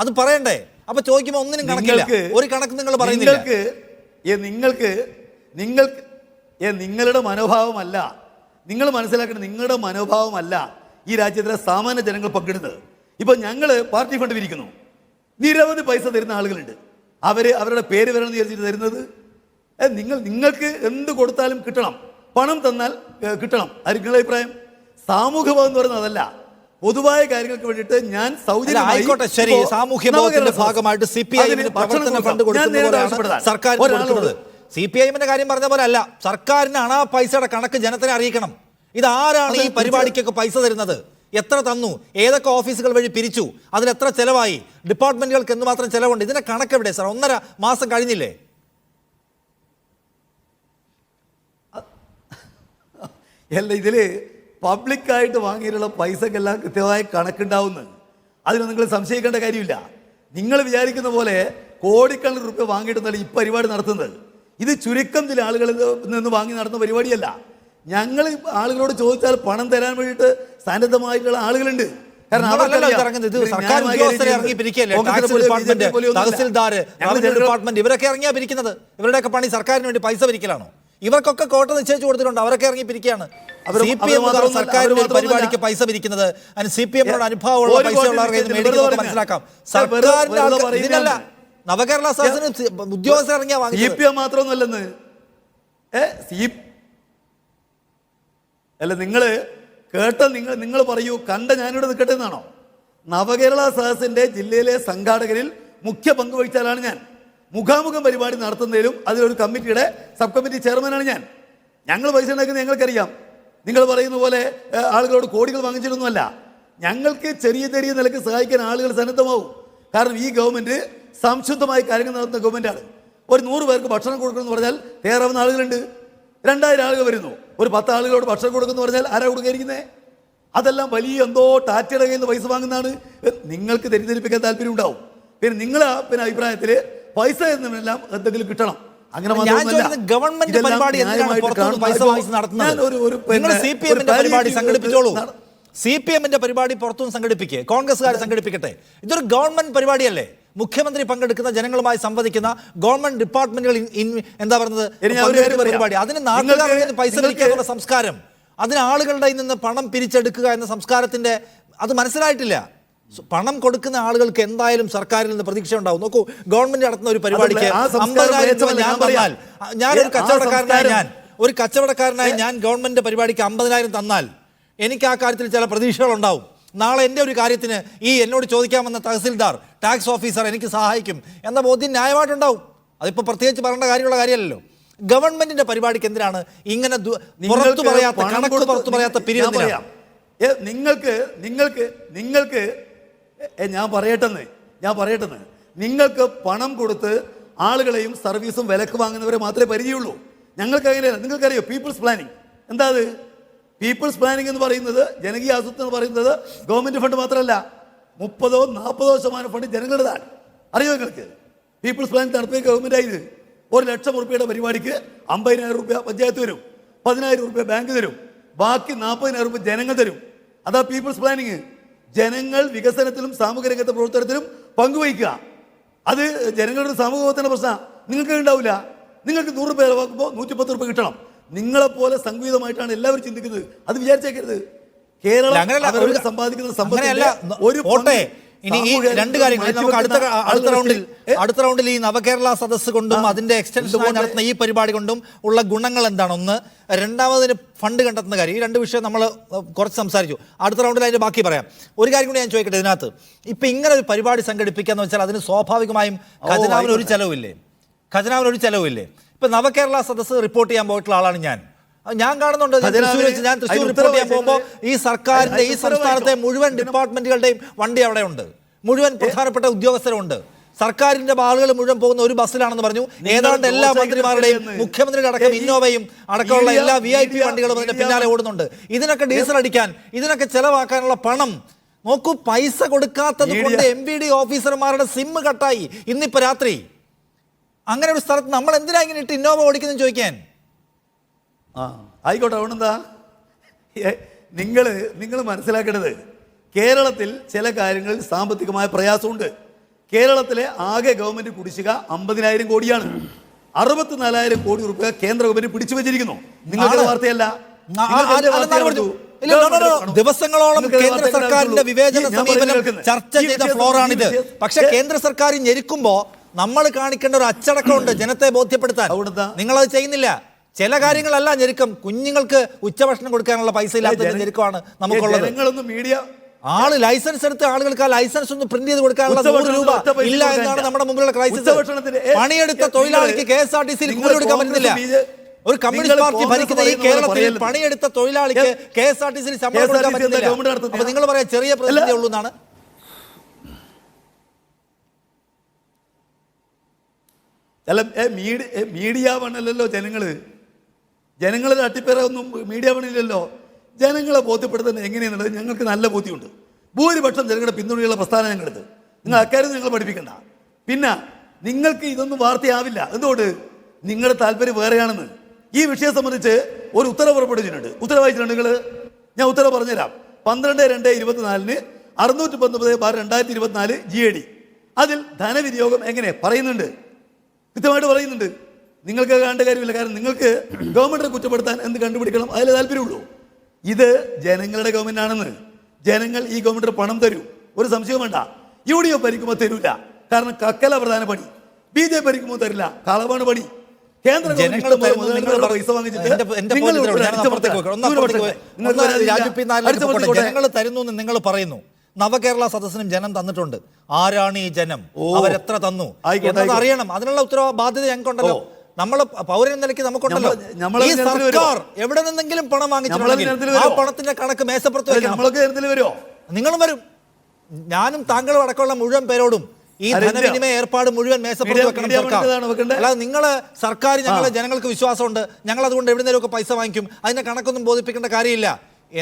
അത് പറയണ്ടേ? അപ്പൊ ചോദിക്കുമ്പോൾ ഒന്നിനും കണക്കില്ല, ഒരു കണക്ക് നിങ്ങൾ പറയുന്നില്ല. നിങ്ങളുടെ മനോഭാവമല്ല, നിങ്ങൾ മനസ്സിലാക്കണം, നിങ്ങളുടെ മനോഭാവമല്ല ഈ രാജ്യത്തിലെ സാമാന്യ ജനങ്ങൾ പങ്കിടുന്നത്. ഇപ്പൊ ഞങ്ങൾ പാർട്ടി ഫണ്ട് പിരിക്കുന്നു, നിരവധി പൈസ തരുന്ന ആളുകളുണ്ട്, അവരുടെ പേര് വരണം വിചാരിച്ചിട്ട് തരുന്നത്. നിങ്ങൾക്ക് എന്ത് കൊടുത്താലും കിട്ടണം, പണം തന്നാൽ കിട്ടണം. അത് നിങ്ങളുടെ അഭിപ്രായം. സാമൂഹ്യബോധം എന്ന് പറയുന്നത് അതല്ല, പൊതുവായ കാര്യങ്ങൾക്ക് വേണ്ടിയിട്ട് ഞാൻ ആയിക്കോട്ടെ, ശരി, സാമൂഹ്യ ബോധത്തിന്റെ ഭാഗമായിട്ട് CPI പ്രവർത്തന ഫണ്ട് കൊടുക്കുന്നത് സർക്കാർ കൊടുക്കുന്നത്. CPIഎമ്മിന്റെ കാര്യം പറഞ്ഞ പോലെ അല്ല, സർക്കാരിനാണ് ആ പൈസയുടെ കണക്ക് ജനത്തിനെ അറിയിക്കണം. ഇതാരാണ് ഈ പരിപാടിക്കൊക്കെ പൈസ തരുന്നത്, എത്ര തന്നു, ഏതൊക്കെ ഓഫീസുകൾ വഴി പിരിച്ചു, അതിൽ എത്ര ചെലവായി, ഡിപ്പാർട്ട്മെന്റുകൾക്ക് എന്തുമാത്രം ചെലവുണ്ട്, ഇതിന്റെ കണക്ക് എവിടെ സാർ? 1.5 മാസം കഴിഞ്ഞില്ലേ? അല്ല, ഇതില് പബ്ലിക്കായിട്ട് വാങ്ങിയിട്ടുള്ള പൈസക്കെല്ലാം കൃത്യമായ കണക്കുണ്ടാവുന്നത്, അതിന് നിങ്ങൾ സംശയിക്കേണ്ട കാര്യമില്ല. നിങ്ങൾ വിചാരിക്കുന്ന പോലെ കോടിക്കണക്കിന് രൂപ വാങ്ങിയിട്ടൊന്നല്ല ഈ പരിപാടി നടത്തുന്നത്. ഇത് ചുരുക്കം ചില ആളുകളിൽ നിന്ന് വാങ്ങി നടത്തുന്ന പരിപാടിയല്ല. ഞങ്ങൾ ആളുകളോട് ചോദിച്ചാൽ പണം തരാൻ വേണ്ടിയിട്ട് സന്നദ്ധമായിട്ടുള്ള ആളുകളുണ്ട്. കാരണം ഇവരൊക്കെ ഇറങ്ങിയാ പിരിക്കുന്നത്. ഇവരുടെയൊക്കെ പണി സർക്കാരിന് വേണ്ടി പൈസ പിരിക്കലാണോ? ഇവർക്കൊക്കെ കോട്ട നിശ്ചയിച്ചു കൊടുത്തിട്ടുണ്ട്, അവരൊക്കെ ഇറങ്ങി പിരിക്കുകയാണ്. CPM സർക്കാരിന്റെ ഒരു പരിപാടിക്ക് പൈസ പിരിക്കുന്നത്, അതിന് CPM-നോട് അനുഭവമുള്ള പൈസ ഉള്ളവർക്ക് മനസ്സിലാക്കാം. സർക്കാരിന്റെ ഇതിനല്ല, നവകേരള സദസ്സിന് ഉദ്യോഗസ്ഥർ ഇറങ്ങിയാ വാങ്ങി. CPM മാത്രമൊന്നുമല്ലെന്ന് അല്ല, നിങ്ങൾ പറയൂ, കണ്ട ഞാനിവിടെ നിൽക്കട്ടെ എന്നാണോ? നവകേരള സദസ്സിന്റെ ജില്ലയിലെ സംഘാടകരിൽ മുഖ്യ പങ്ക് വഹിച്ചാലാണ് ഞാൻ. മുഖാമുഖം പരിപാടി നടത്തുന്നതിലും അതിലൊരു കമ്മിറ്റിയുടെ സബ് കമ്മിറ്റി ചെയർമാനാണ് ഞാൻ. ഞങ്ങൾ പൈസ ഉണ്ടാക്കുന്നത് ഞങ്ങൾക്കറിയാം. നിങ്ങൾ പറയുന്ന പോലെ ആളുകളോട് കോടികൾ വാങ്ങിച്ചിട്ടൊന്നുമല്ല. ഞങ്ങൾക്ക് ചെറിയ ചെറിയ നിലക്ക് സഹായിക്കാൻ ആളുകൾ സന്നദ്ധമാവും. കാരണം ഈ ഗവൺമെന്റ് സംശുദ്ധമായ കാര്യങ്ങൾ നടത്തുന്ന ഗവൺമെന്റാണ്. ഒരു 100 പേർക്ക് ഭക്ഷണം കൊടുക്കണമെന്ന് പറഞ്ഞാൽ തയ്യാറാവുന്ന ആളുകളുണ്ട്. 2000 ആളുകൾ വരുന്നു, ഒരു 10 ആളുകളോട് ഭക്ഷണം കൊടുക്കുന്നു പറഞ്ഞാൽ ആരാ കൊടുക്കാതിരിക്കുന്നത്? അതെല്ലാം വലിയ എന്തോ ടാറ്റയുടെ കയ്യിൽ നിന്ന് പൈസ വാങ്ങുന്നതാണ്. നിങ്ങൾക്ക് തെറ്റിദ്ധരിപ്പിക്കാൻ താല്പര്യം ഉണ്ടാവും. പിന്നെ നിങ്ങളെ അഭിപ്രായത്തിൽ പൈസ എന്നതിനെല്ലാം എന്തെങ്കിലും കിട്ടണം, അങ്ങനെ ഗവൺമെന്റ് പരിപാടി പൈസ വാങ്ങിച്ച് നടത്തുന്നത്. CPM-ന്റെ പരിപാടി സംഘടിപ്പിച്ചോളൂ, CPM-ന്റെ പരിപാടി പുറത്തുനിന്ന് സംഘടിപ്പിക്കുക, കോൺഗ്രസ്സുകാർ സംഘടിപ്പിക്കട്ടെ. ഇതൊരു ഗവൺമെന്റ് പരിപാടിയല്ലേ? മുഖ്യമന്ത്രി പങ്കെടുക്കുന്ന, ജനങ്ങളുമായി സംവദിക്കുന്ന, ഗവൺമെന്റ് ഡിപ്പാർട്ട്മെന്റുകൾ എന്താ പറയുന്നത് പരിപാടി. അതിന് നാട്ടുകാരുടെ പൈസ പിരിക്കാനുള്ള സംസ്കാരം, അതിന് ആളുകളുടെ നിന്ന് പണം പിരിച്ചെടുക്കുക എന്ന സംസ്കാരത്തിന്റെ അത് മനസ്സിലായിട്ടില്ല. പണം കൊടുക്കുന്ന ആളുകൾക്ക് എന്തായാലും സർക്കാരിൽ നിന്ന് പ്രതീക്ഷ ഉണ്ടാവും. നോക്കൂ, ഗവൺമെന്റ് നടത്തുന്ന ഒരു പരിപാടിക്ക് 50,000 രൂപ ഞാൻ തന്നാൽ, ഒരു കച്ചവടക്കാരനായി ഞാൻ ഗവൺമെന്റ് പരിപാടിക്ക് 50,000 തന്നാൽ എനിക്ക് ആ കാര്യത്തിൽ ചില പ്രതീക്ഷകളുണ്ടാവും. നാളെ എൻ്റെ ഒരു കാര്യത്തിന് എന്നോട് ചോദിക്കാമെന്ന തഹസിൽദാർ, ടാക്സ് ഓഫീസർ എനിക്ക് സഹായിക്കും എന്ന ബോധ്യം ന്യായമായിട്ടുണ്ടാവും. അതിപ്പോൾ പ്രത്യേകിച്ച് പറയേണ്ട കാര്യമുള്ള കാര്യമല്ലല്ലോ. ഗവൺമെന്റിന്റെ പരിപാടിക്ക് എന്തിനാണ് ഇങ്ങനെ പുറത്തു പറയാത്ത പിരിവ്? നിങ്ങൾക്ക് ഞാൻ പറയട്ടെന്ന് നിങ്ങൾക്ക് പണം കൊടുത്ത് ആളുകളെയും സർവീസും വിലക്ക് വാങ്ങുന്നവരെ മാത്രമേ പരിചയമുള്ളൂ. ഞങ്ങൾക്ക് അങ്ങനെയല്ല. നിങ്ങൾക്കറിയോ പീപ്പിൾസ് പ്ലാനിങ് എന്താ? അത് പീപ്പിൾസ് പ്ലാനിങ് എന്ന് പറയുന്നത്, ജനകീയ ആസൂത്രണം എന്ന് പറയുന്നത് ഗവൺമെന്റ് ഫണ്ട് മാത്രമല്ല, 30-40% ഫണ്ട് ജനങ്ങളുടേതാണ്. അറിയോ നിങ്ങൾക്ക്? പീപ്പിൾസ് പ്ലാനിങ് നടപ്പിൽ ഗവൺമെന്റ് ആയത് 1,00,000 രൂപയുടെ പരിപാടിക്ക് 50,000 രൂപ പഞ്ചായത്ത് തരും, 10,000 രൂപ ബാങ്ക് തരും, ബാക്കി 40,000 രൂപ ജനങ്ങൾ തരും. അതാ പീപ്പിൾസ് പ്ലാനിങ്. ജനങ്ങൾ വികസനത്തിലും സാമൂഹിക രംഗത്തെ പ്രവർത്തനത്തിലും പങ്കുവഹിക്കുക. അത് ജനങ്ങളുടെ സാമൂഹികത്തിന്റെ പ്രശ്നം നിങ്ങൾക്ക് ഉണ്ടാവില്ല. നിങ്ങൾക്ക് 100 രൂപ ചിലവാക്കുമ്പോൾ 110 രൂപ കിട്ടണം. നിങ്ങളെപ്പോലെ സംഗീതമായിട്ടാണ് എല്ലാവരും ചിന്തിക്കുന്നത്. അത് വിചാരിച്ചേക്കരുത്. കേരളം സമ്പാദിക്കുന്ന സമ്പത്ത് ഇനി ഈ രണ്ട് കാര്യങ്ങൾ നമുക്ക് അടുത്ത റൗണ്ടിൽ ഈ നവകേരള സദസ്സ് കൊണ്ടും അതിന്റെ എക്സ്റ്റൻഷനായി നടത്തുന്ന ഈ പരിപാടി കൊണ്ടും ഉള്ള ഗുണങ്ങൾ എന്താണ്? ഒന്ന്, രണ്ടാമതിന് ഫണ്ട് കണ്ടെത്തുന്ന കാര്യം. ഈ രണ്ട് വിഷയം നമ്മൾ കുറച്ച് സംസാരിച്ചു. അടുത്ത റൗണ്ടിൽ അതിന്റെ ബാക്കി പറയാം. ഒരു കാര്യം കൂടി ഞാൻ ചോദിക്കട്ടെ, ഇതിനകത്ത് ഇപ്പൊ ഇങ്ങനെ ഒരു പരിപാടി സംഘടിപ്പിക്കാന്ന് വെച്ചാൽ അതിന് സ്വാഭാവികമായും ഖജനാവിന് ഒരു ചെലവില്ലേ? ഇപ്പൊ നവകേരള സദസ്സ് റിപ്പോർട്ട് ചെയ്യാൻ പോയിട്ടുള്ള ആളാണ് ഞാൻ കാണുന്നുണ്ട്. ഞാൻ തൃശ്ശൂർ റിപ്പോർട്ട് ചെയ്യാൻ പോകുമ്പോൾ ഈ സർക്കാരിന്റെ ഈ സംസ്ഥാനത്തെ മുഴുവൻ ഡിപ്പാർട്ട്മെന്റുകളുടെയും വണ്ടി അവിടെ ഉണ്ട്, മുഴുവൻ പ്രധാനപ്പെട്ട ഉദ്യോഗസ്ഥരുണ്ട്. സർക്കാരിന്റെ ആളുകൾ മുഴുവൻ പോകുന്ന ഒരു ബസ്സിലാണെന്ന് പറഞ്ഞു. ഏതാണ്ട് എല്ലാ മന്ത്രിമാരുടെയും മുഖ്യമന്ത്രിയുടെ അടക്കം ഇന്നോവയും അടക്കമുള്ള എല്ലാ VIP വണ്ടികളും അതിന്റെ പിന്നാലെ ഓടുന്നുണ്ട്. ഇതിനൊക്കെ ഡീസൽ അടിക്കാൻ, ഇതിനൊക്കെ ചെലവാക്കാനുള്ള പണം നോക്കൂ. പൈസ കൊടുക്കാത്തത് കൊണ്ട് MVD ഓഫീസർമാരുടെ സിം കട്ടായി ഇന്നിപ്പോ രാത്രി. അങ്ങനെ ഒരു സ്ഥലത്ത് നമ്മൾ എന്തിനാ ഇങ്ങനെ ഇട്ട് ഇന്നോവ ഓടിക്കുന്നു ചോദിക്കാൻ? ആയിക്കോട്ടെ. അതുകൊണ്ടെന്താ നിങ്ങൾ മനസ്സിലാക്കേണ്ടത്, കേരളത്തിൽ ചില കാര്യങ്ങളിൽ സാമ്പത്തികമായ പ്രയാസമുണ്ട്. കേരളത്തിലെ ആകെ ഗവൺമെന്റ് കുടിശ്ശിക 50,000 കോടിയാണ്. 64,000 കോടി രൂപ കേന്ദ്ര ഗവൺമെന്റ് പിടിച്ചു വെച്ചിരിക്കുന്നു. നിങ്ങൾക്ക് വാർത്തയല്ല. ദിവസങ്ങളോളം കേന്ദ്ര സർക്കാരിന്റെ വിവേചന സമീപനം ചർച്ച ചെയ്ത ഫ്ലോറാണിത്. പക്ഷെ കേന്ദ്ര സർക്കാർ ഞെരുക്കുമ്പോ നമ്മൾ കാണിക്കേണ്ട ഒരു അച്ചടക്കമുണ്ട് ജനത്തെ ബോധ്യപ്പെടുത്താൻ. നിങ്ങളത് ചെയ്യുന്നില്ല. ചില കാര്യങ്ങളല്ല ഞെരുക്കം. കുഞ്ഞുങ്ങൾക്ക് ഉച്ചഭക്ഷണം കൊടുക്കാനുള്ള പൈസ ഇല്ലാത്ത ഞെരുക്കമാണ് നമുക്കുള്ളത്. മീഡിയ ആള് ലൈസൻസ് എടുത്ത് ആളുകൾക്ക് ആ ലൈസൻസ് ഒന്ന് പ്രിന്റ് ചെയ്ത് കൊടുക്കാനുള്ള 100 രൂപ ഇല്ല എന്നാണ് നമ്മുടെ മുമ്പിലുള്ള ക്രൈസിസ്. പണിയെടുത്ത തൊഴിലാളിക്ക് KSRTC കൂലി കൊടുക്കാൻ പറ്റുന്നില്ല. ഒരു കമ്മ്യൂണിസ്റ്റ് പാർട്ടി ഭരിക്കുന്ന ഈ കേരളത്തിൽ പണിയെടുത്ത തൊഴിലാളിക്ക് KSRTC ശമ്പളം കൊടുക്കാൻ പറ്റുന്നില്ല. അപ്പൊ നിങ്ങൾ പറയാ ചെറിയ പ്രതിസന്ധി ഉള്ളൂ എന്നാണ്. അല്ല, മീഡിയ പണല്ലോ ജനങ്ങളെ തട്ടിപ്പേറൊന്നും മീഡിയ പണിയില്ലല്ലോ. ജനങ്ങളെ ബോധ്യപ്പെടുത്തുന്നത് എങ്ങനെയാണെന്നുള്ളത് ഞങ്ങൾക്ക് നല്ല ബോധ്യമുണ്ട്. ഭൂരിപക്ഷം ജനങ്ങളുടെ പിന്തുണയുള്ള പ്രസ്ഥാനം ഞങ്ങളെടുത്ത്. നിങ്ങൾ അക്കാര്യം നിങ്ങൾ പഠിപ്പിക്കണ്ട. പിന്നെ നിങ്ങൾക്ക് ഇതൊന്നും വാർത്തയാവില്ല. എന്തുകൊണ്ട്? നിങ്ങളുടെ താല്പര്യം വേറെയാണെന്ന്. ഈ വിഷയം സംബന്ധിച്ച് ഒരു ഉത്തരവ് പുറപ്പെടുവിച്ചിട്ടുണ്ട്. ഉത്തരവ് വായിച്ചിട്ടുണ്ട് നിങ്ങൾ? ഞാൻ ഉത്തരവ് പറഞ്ഞുതരാം. 12/2/24 619/2024 GAD. അതിൽ ധനവിനിയോഗം എങ്ങനെ പറയുന്നുണ്ട്, കൃത്യമായിട്ട് പറയുന്നുണ്ട്. നിങ്ങൾക്ക് കാണേണ്ട കാര്യമില്ല. കാരണം നിങ്ങൾക്ക് ഗവൺമെന്റിനെ കുറ്റപ്പെടുത്താൻ എന്ത് കണ്ടുപിടിക്കണം, അതിൽ താല്പര്യമുള്ളൂ. ഇത് ജനങ്ങളുടെ ഗവൺമെന്റ് ആണെന്ന്. ജനങ്ങൾ ഈ ഗവൺമെന്റിന് പണം തരൂ, ഒരു സംശയവും വേണ്ട. UDF ഭരിക്കുമ്പോൾ തരൂല, കാരണം കക്കല പ്രധാന പണി. BJP ഭരിക്കുമ്പോൾ തരില്ല, കളവാണ് പണി. കേന്ദ്ര പൈസ വാങ്ങിച്ചിട്ട് ജനങ്ങൾ തരുന്നു എന്ന് നിങ്ങൾ പറയുന്നു. നവകേരള സദസ്സിനും ജനം തന്നിട്ടുണ്ട്. ആരാണ് ഈ ജനം, അവരെത്ര തന്നു എന്നത് അറിയണം. അതിനുള്ള ബാധ്യത ഞങ്ങൾക്കുണ്ടല്ലോ. നമ്മൾ പൗരൻ നിലയ്ക്ക് നമുക്കുണ്ടല്ലോ. ഈ സർക്കാർ എവിടെ നിന്നെങ്കിലും പണം വാങ്ങിച്ചിട്ടുണ്ടെങ്കിൽ ആ പണത്തിന്റെ കണക്ക് മേശപ്പുറത്ത് വെക്കണം. നിങ്ങളും വരും. ഞാനും താങ്കളും അടക്കമുള്ള മുഴുവൻ പേരോടും ഈ ധനവിനിമയ ഏർപ്പാട് മുഴുവൻ മേശപ്പുറത്ത് വെക്കണം സർക്കാർ. അല്ലാതെ നിങ്ങള് സർക്കാർ ഞങ്ങളെ ജനങ്ങൾക്ക് വിശ്വാസമുണ്ട്, ഞങ്ങൾ അതുകൊണ്ട് എവിടുന്നേരൊക്കെ പൈസ വാങ്ങിക്കും, അതിന്റെ കണക്കൊന്നും ബോധിപ്പിക്കേണ്ട കാര്യമില്ല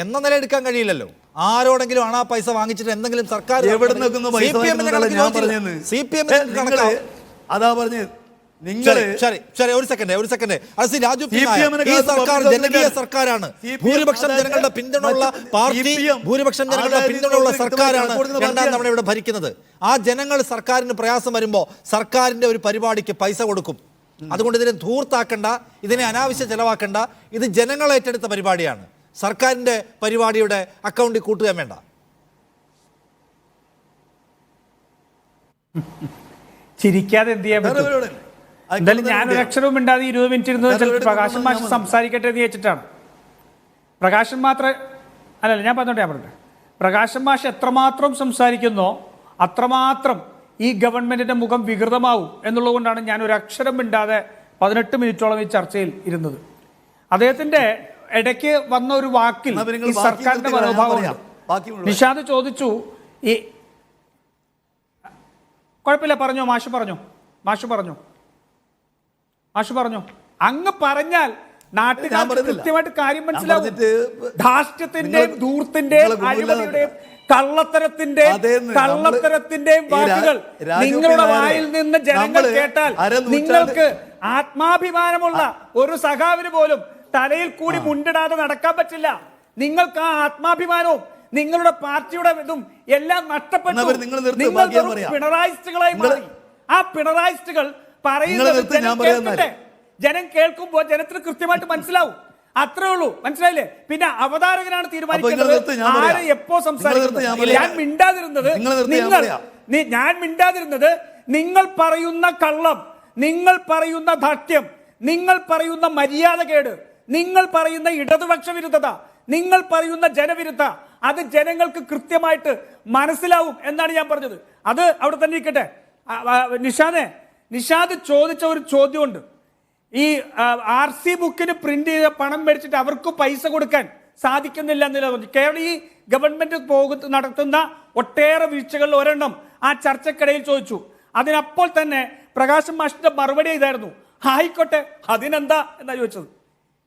എന്ന നില എടുക്കാൻ കഴിയില്ലല്ലോ. ആരോടെങ്കിലും ആണ് ആ പൈസ വാങ്ങിച്ചിട്ട് എന്തെങ്കിലും സർക്കാർ അതാ പറഞ്ഞത്. ഒരു സെക്കൻഡ് രാജു, ഈ സർക്കാർ ജനകീയ സർക്കാരാണ്. ഭൂരിപക്ഷം ജനങ്ങളുടെ പിന്തുണയുള്ള പാർട്ടി, ഭൂരിപക്ഷം ജനങ്ങളുടെ പിന്തുണയുള്ള സർക്കാരാണ് രണ്ടാം തവണ ഇവിടെ ഭരിക്കുന്നത്. ആ ജനങ്ങൾ സർക്കാരിന് പ്രയാസം വരുമ്പോ സർക്കാരിന്റെ ഒരു പരിപാടിക്ക് പൈസ കൊടുക്കും. അതുകൊണ്ട് ഇതിനെ ധൂർത്താക്കണ്ട, ഇതിനെ അനാവശ്യ ചെലവാക്കണ്ട. ഇത് ജനങ്ങൾ ഏറ്റെടുത്ത പരിപാടിയാണ്. സർക്കാരിന്റെ പരിപാടിയുടെ അക്കൗണ്ടിൽ കൂട്ടുക വേണ്ട. ചിരിക്കാതെ എന്ത് ചെയ്യാൻ പറ്റും? എന്തായാലും ഞാനൊരു അക്ഷരവും മിണ്ടാതെ 20 മിനിറ്റ് ഇരുന്ന് പ്രകാശൻ മാഷ് സംസാരിക്കട്ടെ എന്ന് വെച്ചിട്ടാണ്. പ്രകാശൻ മാത്രം അല്ലല്ല, ഞാൻ പറഞ്ഞോട്ടെ. പ്രകാശൻ മാഷ് എത്രമാത്രം സംസാരിക്കുന്നോ അത്രമാത്രം ഈ ഗവൺമെന്റിന്റെ മുഖം വികൃതമാവും എന്നുള്ളത് കൊണ്ടാണ് ഞാൻ ഒരു അക്ഷരം മിണ്ടാതെ 18 മിനിറ്റോളം ഈ ചർച്ചയിൽ ഇരുന്നത്. അദ്ദേഹത്തിന്റെ ഇടയ്ക്ക് വന്ന ഒരു വാക്കിൽ ഈ സർക്കാരിന്റെ മനോഭാവം നിഷാദ് ചോദിച്ചു. ഈ കുഴപ്പമില്ല, പറഞ്ഞോ മാഷ് പറഞ്ഞു. അങ്ങ് പറഞ്ഞാൽ നാട്ടുകാർക്ക് കൃത്യമായിട്ട് കാര്യം മനസ്സിലാവും. ധാർഷ്ട്യത്തിന്റെയും ധൂർത്തിന്റെയും അഴിമതിയുടെയും കള്ളത്തരത്തിന്റെയും വാക്കുകൾ നിങ്ങളുടെ വായിൽ നിന്ന് ജനങ്ങൾ കേട്ടാൽ നിങ്ങൾക്ക് ആത്മാഭിമാനമുള്ള ഒരു സഖാവിന് പോലും തലയിൽ കൂടി മുണ്ടിടാതെ നടക്കാൻ പറ്റില്ല. നിങ്ങൾക്ക് ആ ആത്മാഭിമാനവും നിങ്ങളുടെ പാർട്ടിയുടെ ഇതും എല്ലാം നഷ്ടപ്പെട്ടു. നിങ്ങൾ പിണറായിസ്റ്റുകളായി മാറി. ആ പിണറായിസ്റ്റുകൾ പറയുന്നത് ജനം കേൾക്കുമ്പോൾ ജനത്തിന് കൃത്യമായിട്ട് മനസ്സിലാവും. അത്രേ ഉള്ളൂ. മനസ്സിലായില്ലേ? പിന്നെ അവതാരകനാണ് തീരുമാനിക്കുന്നത് ആര് എപ്പോ സംസാരിക്കുന്നത്. ഞാൻ മിണ്ടാതിരുന്നത് നിങ്ങൾ പറയുന്ന കള്ളം, നിങ്ങൾ പറയുന്ന ധാർഷ്ട്യം, നിങ്ങൾ പറയുന്ന മര്യാദകേട്, നിങ്ങൾ പറയുന്ന ഇടതുപക്ഷ വിരുദ്ധത, നിങ്ങൾ പറയുന്ന ജനവിരുദ്ധ, അത് ജനങ്ങൾക്ക് കൃത്യമായിട്ട് മനസ്സിലാവും എന്നാണ് ഞാൻ പറഞ്ഞത്. അത് അവിടെ തന്നെ ഇരിക്കട്ടെ. നിഷാദ് ചോദിച്ച ഒരു ചോദ്യമുണ്ട്. ഈ RC ബുക്കിന് പ്രിന്റ് ചെയ്ത പണം മേടിച്ചിട്ട് അവർക്ക് പൈസ കൊടുക്കാൻ സാധിക്കുന്നില്ല എന്നുള്ളത്. കേരളം ഈ ഗവൺമെന്റ് നടത്തുന്ന ഒട്ടേറെ വീഴ്ചകളിൽ ഒരെണ്ണം ആ ചർച്ചക്കിടയിൽ ചോദിച്ചു. അതിനപ്പോൾ തന്നെ പ്രകാശൻ മാഷിന്റെ മറുപടി ഇതായിരുന്നു, ആയിക്കോട്ടെ അതിനെന്താ എന്നാ ചോദിച്ചത്.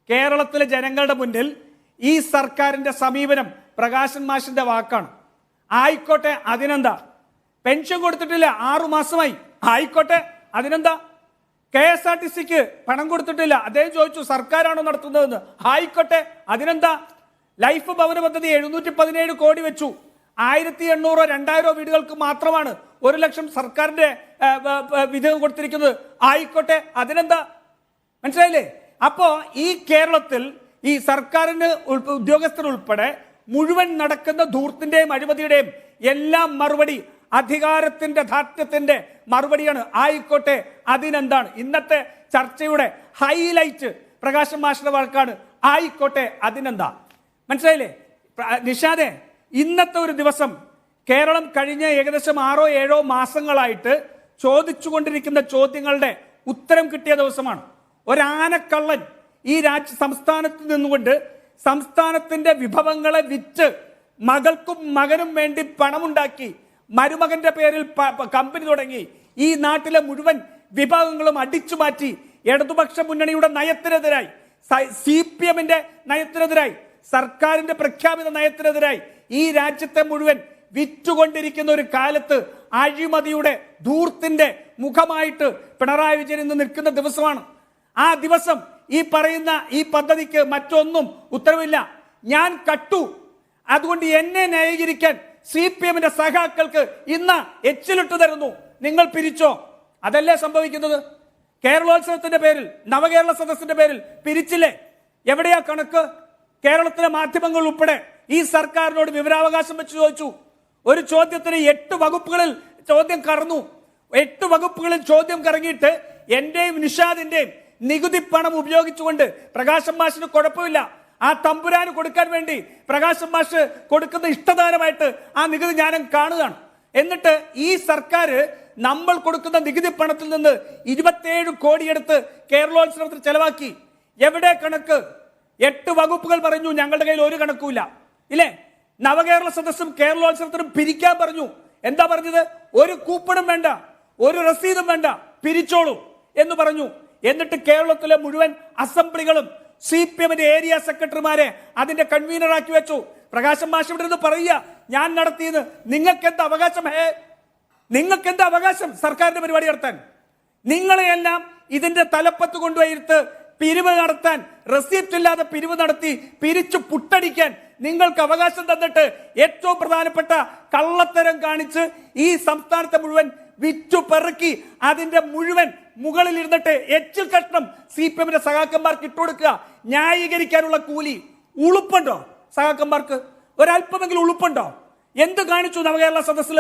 കേരളത്തിലെ ജനങ്ങളുടെ മുന്നിൽ ഈ സർക്കാരിന്റെ സമീപനം പ്രകാശൻ മാഷിന്റെ വാക്കാണ്. ആയിക്കോട്ടെ അതിനെന്താ. പെൻഷൻ കൊടുത്തിട്ടില്ല 6 മാസമായി, ആയിക്കോട്ടെ അതിനെന്താ. KSRTCക്ക് പണം കൊടുത്തിട്ടില്ല, അദ്ദേഹം ചോദിച്ചു സർക്കാരാണോ നടത്തുന്നതെന്ന്, ആയിക്കോട്ടെ അതിനെന്താ. ലൈഫ് ഭവന പദ്ധതി 717 കോടി വെച്ചു, 1800 2000 വീടുകൾക്ക് മാത്രമാണ് 1 ലക്ഷം സർക്കാരിന്റെ വിധേയം കൊടുത്തിരിക്കുന്നത്, ആയിക്കോട്ടെ അതിനെന്താ. മനസ്സിലായില്ലേ? അപ്പോ ഈ കേരളത്തിൽ ഈ സർക്കാരിന് ഉദ്യോഗസ്ഥരുൾപ്പെടെ മുഴുവൻ നടക്കുന്ന ധൂർത്തിന്റെയും അഴിമതിയുടെയും എല്ലാം മറുപടി അധികാരത്തിന്റെ ധാർഷ്ട്യത്തിന്റെ മറുപടിയാണ്, ആയിക്കോട്ടെ അതിനെന്താണ്. ഇന്നത്തെ ചർച്ചയുടെ ഹൈലൈറ്റ് പ്രകാശൻ മാഷിന്റെ വാക്കാണ്, ആയിക്കോട്ടെ അതിനെന്താ. മനസ്സിലായില്ലേ നിഷാദെ? ഇന്നത്തെ ഒരു ദിവസം കേരളം കഴിഞ്ഞ ഏകദേശം 6-7 മാസങ്ങളായിട്ട് ചോദിച്ചുകൊണ്ടിരിക്കുന്ന ചോദ്യങ്ങളുടെ ഉത്തരം കിട്ടിയ ദിവസമാണ്. ഒരാനക്കള്ളൻ ഈ സംസ്ഥാനത്ത് നിന്നുകൊണ്ട് സംസ്ഥാനത്തിന്റെ വിഭവങ്ങളെ വിറ്റ് മകൾക്കും മകനും വേണ്ടി പണമുണ്ടാക്കി മരുമകന്റെ പേരിൽ കമ്പനി തുടങ്ങി ഈ നാട്ടിലെ മുഴുവൻ വിഭവങ്ങളും അടിച്ചു മാറ്റി ഇടതുപക്ഷ മുന്നണിയുടെ നയത്തിനെതിരായി, CPM-ന്റെ നയത്തിനെതിരായി, സർക്കാരിന്റെ പ്രഖ്യാപിത നയത്തിനെതിരായി ഈ രാജ്യത്തെ മുഴുവൻ വിറ്റുകൊണ്ടിരിക്കുന്ന ഒരു കാലത്ത് അഴിമതിയുടെ ധൂർത്തിന്റെ മുഖമായിട്ട് പിണറായി വിജയൻ ഇന്ന് നിൽക്കുന്ന ദിവസമാണ്. ആ ദിവസം ഈ പറയുന്ന ഈ പദ്ധതിക്ക് മറ്റൊന്നും ഉത്തരവില്ല. ഞാൻ കട്ടു, അതുകൊണ്ട് എന്നെ ന്യായീകരിക്കാൻ CPM-ന്റെ സഖാക്കൾക്ക് ഇന്ന് എച്ചിലിട്ട് തരുന്നു, നിങ്ങൾ പിരിച്ചോ. അതല്ലേ സംഭവിക്കുന്നത്? കേരളോത്സവത്തിന്റെ പേരിൽ, നവകേരള സദസ്സിന്റെ പേരിൽ പിരിച്ചില്ലേ? എവിടെയാ കണക്ക്? കേരളത്തിലെ മാധ്യമങ്ങൾ ഉൾപ്പെടെ ഈ സർക്കാരിനോട് വിവരാവകാശം വെച്ച് ചോദിച്ചു. ഒരു ചോദ്യത്തിന് 8 വകുപ്പുകളിൽ ചോദ്യം കറന്നു. 8 വകുപ്പുകളിൽ ചോദ്യം കറങ്ങിയിട്ട് എന്റെയും നിഷാദിന്റെയും നികുതി പണം ഉപയോഗിച്ചുകൊണ്ട് പ്രകാശൻ മാഷിന് കുഴപ്പമില്ല, ആ തമ്പുരാന് കൊടുക്കാൻ വേണ്ടി പ്രകാശൻ മാഷ് കൊടുക്കുന്ന ഇഷ്ടദാനമായിട്ട് ആ നികുതി ഞാനും കാണുകയാണ്. എന്നിട്ട് ഈ സർക്കാർ നമ്മൾ കൊടുക്കുന്ന നികുതി പണത്തിൽ നിന്ന് 27 കോടി എടുത്ത് കേരളോത്സവത്തിൽ ചെലവാക്കി. എവിടെ കണക്ക്? 8 വകുപ്പുകൾ പറഞ്ഞു, ഞങ്ങളുടെ കയ്യിൽ ഒരു കണക്കുമില്ല, ഇല്ലേ? നവകേരള സദസ്സും കേരളോത്സവത്തിനും പിരിക്കാൻ പറഞ്ഞു. എന്താ പറഞ്ഞത്? ഒരു കൂപ്പണും വേണ്ട, ഒരു രസീതും വേണ്ട, പിരിച്ചോളൂ എന്ന് പറഞ്ഞു. എന്നിട്ട് കേരളത്തിലെ മുഴുവൻ അസംബ്ലികളും CPM-ന്റെ ഏരിയ സെക്രട്ടറിമാരെ അതിന്റെ കൺവീനറാക്കി വെച്ചു. പ്രകാശൻ മാഷ് ഇവിടെ നിന്ന് പറയുക ഞാൻ നടത്തിയെന്ന്. നിങ്ങൾക്ക് എന്താ അവകാശം? നിങ്ങൾക്ക് എന്താ അവകാശം സർക്കാരിന്റെ പരിപാടി നടത്താൻ? നിങ്ങളെയെല്ലാം ഇതിന്റെ തലപ്പത്ത് കൊണ്ടുപോയിട്ട് പിരിവ് നടത്താൻ, റെസിപ്റ്റ് ഇല്ലാതെ പിരിവ് നടത്തി പിരിച്ചു പുട്ടടിക്കാൻ നിങ്ങൾക്ക് അവകാശം തന്നിട്ട് ഏറ്റവും പ്രധാനപ്പെട്ട കള്ളത്തരം കാണിച്ച് ഈ സംസ്ഥാനത്തെ മുഴുവൻ വിറ്റു പെറുക്കി അതിന്റെ മുഴുവൻ മുകളിൽ ഇരുന്നിട്ട് എച്ചിൽ കഷ്ണം CPM-ന്റെ സഖാക്കന്മാർക്ക് ഇട്ടുകൊടുക്കുക. ന്യായീകരിക്കാനുള്ള കൂലി ഉളുപ്പുണ്ടോ സഖാക്കന്മാർക്ക്? ഒരല്പമെങ്കിലും ഉളുപ്പുണ്ടോ? എന്ത് കാണിച്ചു നവകേരള സദസ്സിൽ?